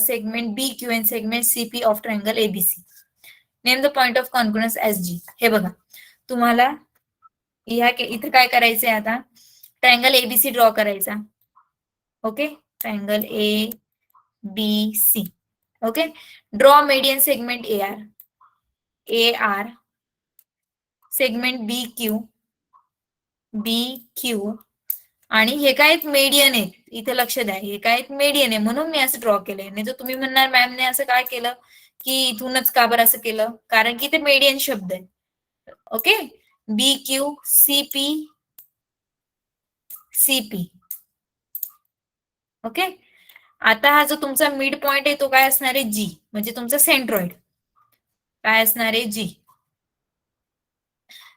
segment BQ and segment CP of triangle ABC. Name the point of congruence SG. हे बघा, तुम्हाला इथे काय करायचंय? आता triangle ABC draw करायचा. Okay, triangle ABC. Okay, draw median segment AR, segment BQ आणि हे काय मीडियन आहे. इथे लक्ष द्या, हे काय मीडियन आहे म्हणून मी असं ड्रॉ केलंय. नाही तर तुम्ही म्हणणार मॅमने असं काय केलं की इथूनच का बरं असं केलं? कारण की ते मीडियन शब्द आहे. Okay, BQ CP. ओके, आता हा जो तुमचा मिड पॉइंट आहे तो काय असणार आहे? G, म्हणजे तुमचा सेंट्रॉइड काय असणार आहे? G.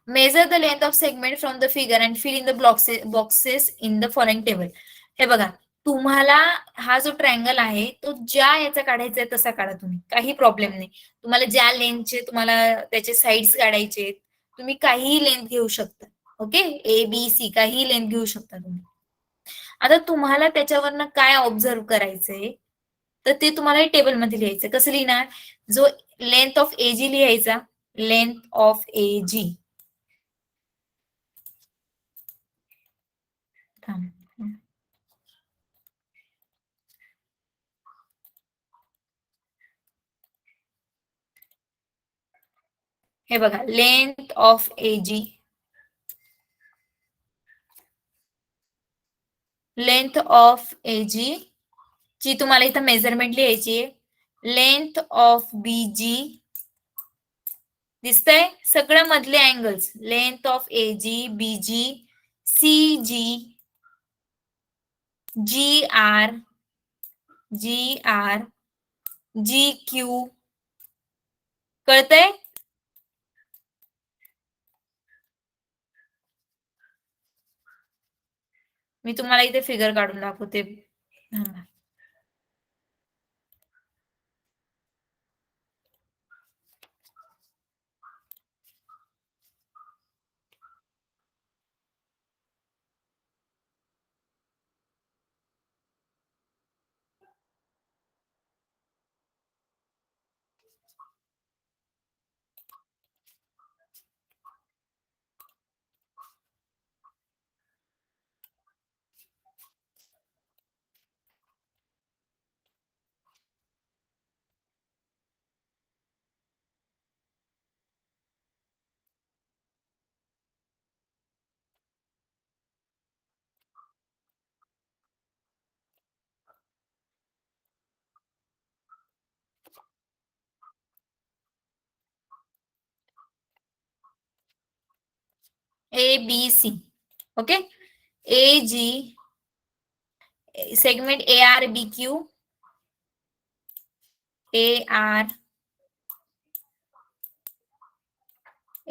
Measure the length of segment from the figure and fill in the boxes in the following table. हे बघा, तुम्हाला हा जो ट्रायंगल आहे तो ज्या याचा काढायचा आहे तसा काढा तुम्ही, काही प्रॉब्लेम नाही. तुम्हाला ज्या लेंथचे तुम्हाला त्याचे साईड्स काढायचे, तुम्ही काहीही लेंथ घेऊ शकता. ओके, ABC काहीही लेंथ घेऊ शकता तुम्ही. आता तुम्हाला त्याच्यावरनं काय ऑब्झर्व करायचंय तर ते तुम्हाला टेबलमध्ये लिहायचं. कसं लिहिणार? जो लेंथ ऑफ AG लिहायचा, लेंथ ऑफ AG. हे बघा, length of AG, length of AG ची तुम्हाला इथं मेजरमेंट लिहायची आहे. लेंथ ऑफ BG दिसतंय? सगळं मधले angles, length of AG, BG, CG, GR, GQ. कळतंय? मी तुम्हाला इथे फिगर काढून दाखवते. ABC. Okay, AG, segment ARBQ,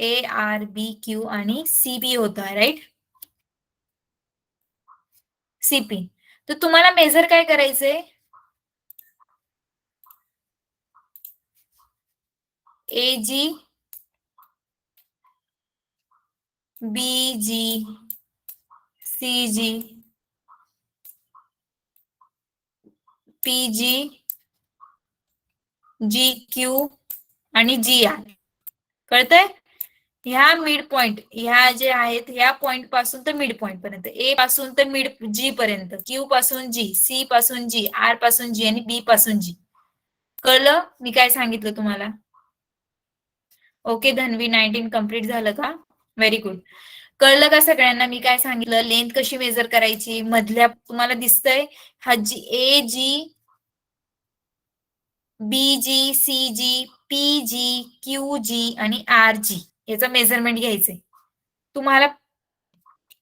ARBQ आणि CP होता, राईट? CP. तर तुम्हाला मेजर काय करायचंय? AG, BG, CG, PG, GQ आणि GR. कळतंय? ह्या मिड पॉइंट, ह्या जे आहेत ह्या पॉइंट पासून तर मिड पॉइंट पर्यंत, A पासून तर मिड G पर्यंत, Q पासून G, C पासून G, R पासून G आणि B पासून G. कळलं मी काय सांगितलं तुम्हाला? ओके, धन्वी 19 कंप्लीट झालं का? Very good. कळलं का सगळ्यांना मी काय सांगितलं? लेंथ कशी मेजर करायची? मधल्या तुम्हाला दिसतंय हा ए जी, बी जी, सी जी, पी जी, क्यू जी आणि आर जी याचं मेजरमेंट घ्यायचंय. तुम्हाला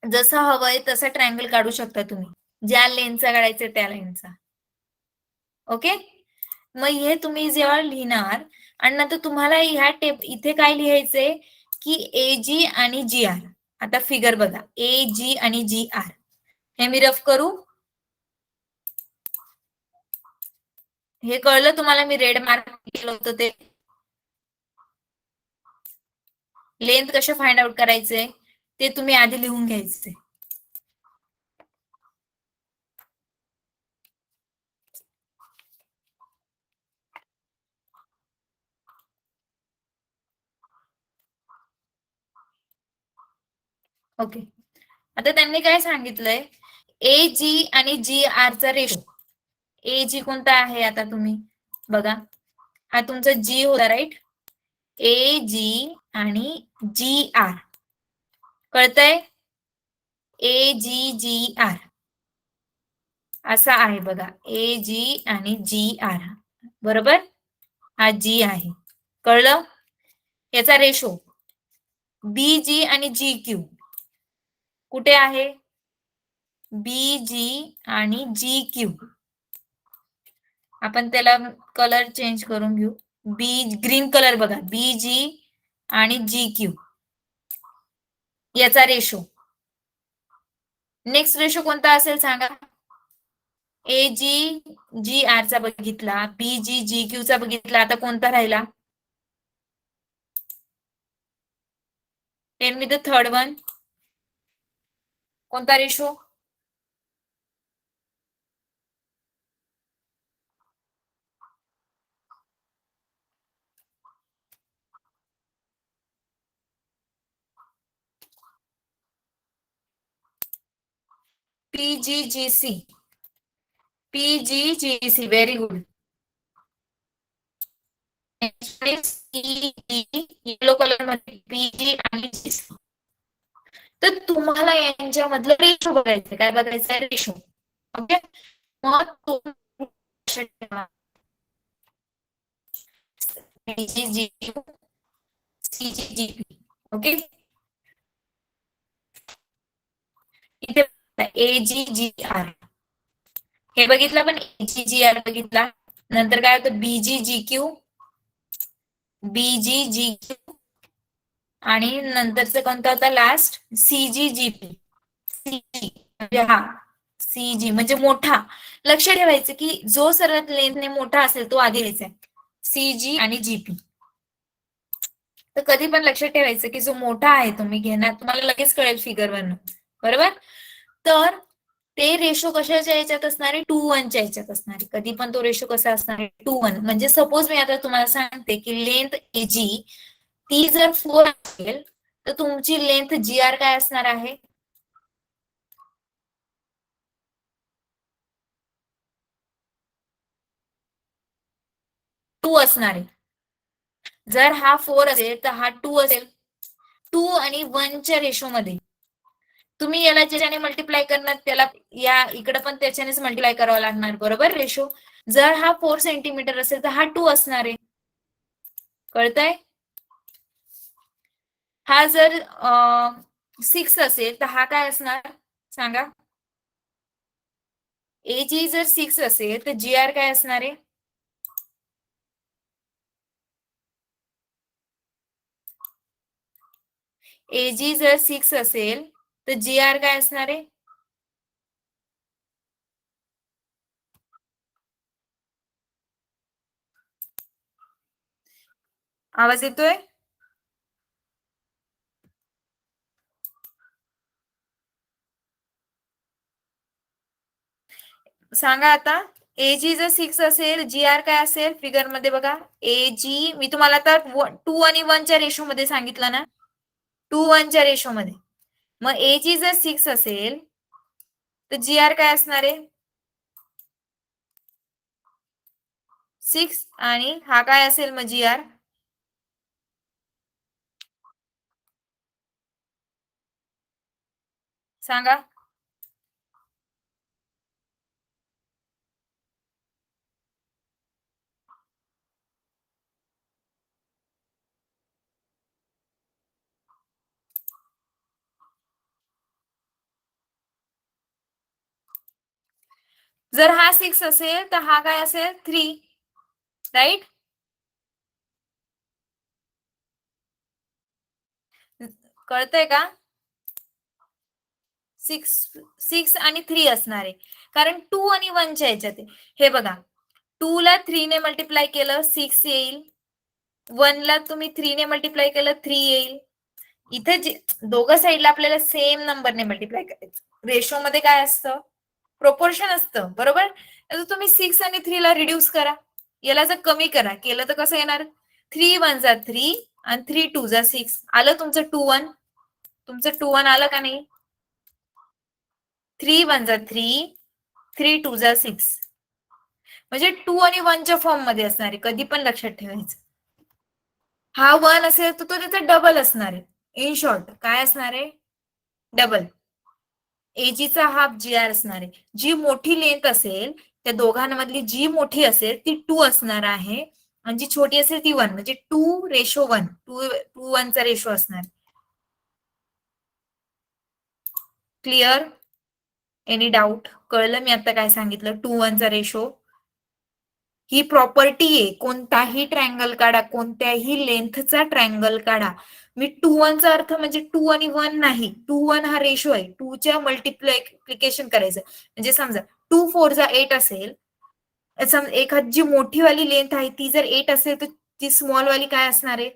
जसं हवंय तसं ट्रायंगल काढू शकता तुम्ही, ज्या लेनचा काढायचा त्या लेनचा. ओके. मग हे तुम्ही जेव्हा लिहिणार आणि नंतर तुम्हाला ह्या इथे काय लिहायचंय की ए जी आणि जी आर. आता फिगर बघा, ए जी आणि जी आर हे मी रफ करू. हे कळलं तुम्हाला? मी रेड मार्क केलं होतं ते. लेंथ कसे फाइंड आउट करायचे ते तुम्ही आधी लिहून घ्यायचे. ओके. आता त्यांनी काय सांगितलंय, ए जी आणि जी आर चा रेशो. ए जी कोणता आहे आता तुम्ही बघा, हा तुमचा जी होता राईट. ए जी आणि जी आर कळतंय? ए जी जी आर असा आहे बघा, ए जी आणि जी आर बरोबर. हा जी आहे, कळलं? याचा रेशो बी जी आणि जी क्यू कुठे आहे? बी जी आणि जी क्यू. आपण त्याला कलर चेंज करून घेऊ. बी ग्रीन कलर बघा, बी जी आणि जी क्यू याचा रेशो. नेक्स्ट रेशो कोणता असेल सांगा? ए जी जी आर चा बघितला, बी जी जी क्यू चा बघितला, आता कोणता राहिला? Tell me the third one. कोणता ratio? PGGC. PGGC. Very good. Yellow colour मध्ये पीजी आणि जीसी. तर तुम्हाला यांच्यामधलं रेशो बघायचं. काय बघायचं? रेशो. ओके. मग तो PGGQ, CGGP. ओके. इथे AGGR हे बघितलं, पण AGGR बघितला. नंतर काय होतं? BGGQ, BGGQ आणि नंतरचं कोणता होता लास्ट? CGGP. CG म्हणजे हा CG म्हणजे मोठा. लक्ष ठेवायचं की जो सर्वात लेंथने मोठा असेल तो आधी घ्यायचा. CG आणि GP. तर कधी पण लक्षात ठेवायचं की जो मोठा आहे तुम्ही घेणार, तुम्हाला लगेच कळेल फिगर वरनं, बरोबर. तर ते रेशो कशाच्या याच्यात असणार आहे? 2:1 च्या याच्यात असणार आहे. कधी पण तो रेशो कसा असणार आहे? 2:1. म्हणजे सपोज मी आता तुम्हाला सांगते की लेंथ एजी ती जर 4 असेल तर तुमची लेंथ जी आर काय असणार आहे? 2 असणार आहे. जर हा 4 असेल तर हा 2 असेल. 2 आणि 1 च्या रेशो मध्ये तुम्ही याला ज्याने मल्टिप्लाय करणार त्याला या इकडे पण त्याच्यानेच मल्टिप्लाय करावं लागणार, बरोबर. रेशो जर हा 4 सेंटीमीटर असेल तर हा 2 असणार आहे. कळतंय? हा जर 6 असेल तर हा काय असणार सांगा? एजी जर 6 असेल तर जी आर काय असणार आहे? एजी जर 6 असेल तर जी आर काय असणार आहे? आवाज येतोय? सांगा आता. एजी जर 6 असेल, जी आर काय असेल फिगर मध्ये बघा. एजी मी तुम्हाला आता 2 आणि 1 च्या रेशो मध्ये सांगितलं ना, 2:1 च्या रेशो मध्ये. मग एजी जर 6 असेल तर जी आर काय असणार आहे? 6 आणि हा काय असेल मग जी आर? सांगा. जर हा 6 असेल तर हा काय असेल 3, राईट. कळतंय का? 6 आणि 3 असणार आहे, कारण 2 आणि 1 च्या ह्याच्यात आहे. हे बघा, 2 ला 3 ने मल्टिप्लाय केलं 6 येईल, 1 ला तुम्ही 3 ने मल्टिप्लाय केलं 3 येईल. इथे दोघं साईडला आपल्याला सेम नंबरने मल्टिप्लाय करायचं. रेशो मध्ये काय असतं? प्रोपोर्शन असतं, बरोबर. तर तुम्ही 6 आणि 3 ला रिड्यूस करा, याला जर कमी करा केलं तर कसं येणार? 3 1 जा 3 आणि 3 2 जा 6. आलं तुमचं 2 1. तुमचं 2 1 आलं का नाही? 3 1 जा 3, 3 2 जा 6. म्हणजे 2 आणि 1 च्या फॉर्म मध्ये असणार आहे, कधी पण लक्षात ठेवायचं. हा 1 असेल तर तो त्याचा डबल असणार आहे. इन शॉर्ट काय असणार आहे? डबल. एजीचा हाफ जी आर असणार आहे. जी मोठी लेंथ असेल त्या दोघांमधली जी मोठी असेल ती 2 असणार आहे, आणि जी छोटी असेल ती 1. म्हणजे 2:1, 2 1 चा रेशो असणार. क्लिअर? Any doubt? कळलं मी आता काय सांगितलं? 2 1 चा रेशो ही प्रॉपर्टी आहे. कोणताही ट्रायंगल काढा, कोणत्याही लेंथचा ट्रायंगल काढा. मी 2 1 चा अर्थ म्हणजे 2 आणि 1 नाही. 2 1 हा रेशो आहे. 2 च्या मल्टिप्लिकेशन करायचं. म्हणजे समजा 2 4 जा 8 असेल, एखादी जी मोठी वाली लेंथ आहे ती जर 8 असेल तर ती स्मॉल वाली काय असणार आहे?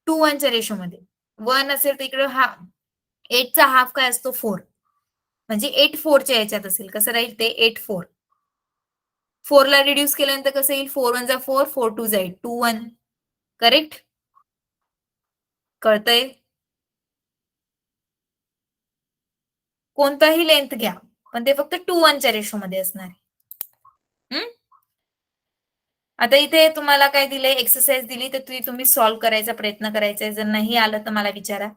2 1 च्या रेशो मध्ये. 1 असेल तर इकडे हा 8 चा हाफ काय असतो? 4. म्हणजे 8 4 च्या याच्यात असेल. कसं राहील ते? 8 4. 4 ला रिड्यूस केल्यानंतर कसं येईल? 4 1 जा 4, 4 2 जा 8, 2 1. करेक्ट? कळतंय? कोणताही लेंथ घ्या, पण ते फक्त 2 1 च्या रेशो मध्ये असणार आहे. आता इथे तुम्हाला काय दिलंय? एक्सरसाइज दिली तर तुम्ही सॉल्व्ह करायचा प्रयत्न करायचा. जर नाही आलं तर मला विचारा.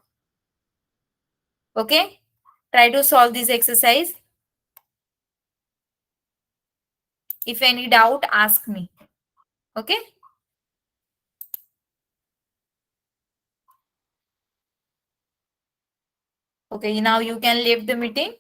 Okay, try to solve this exercise. If any doubt ask me. Okay. Okay, now you can leave the meeting.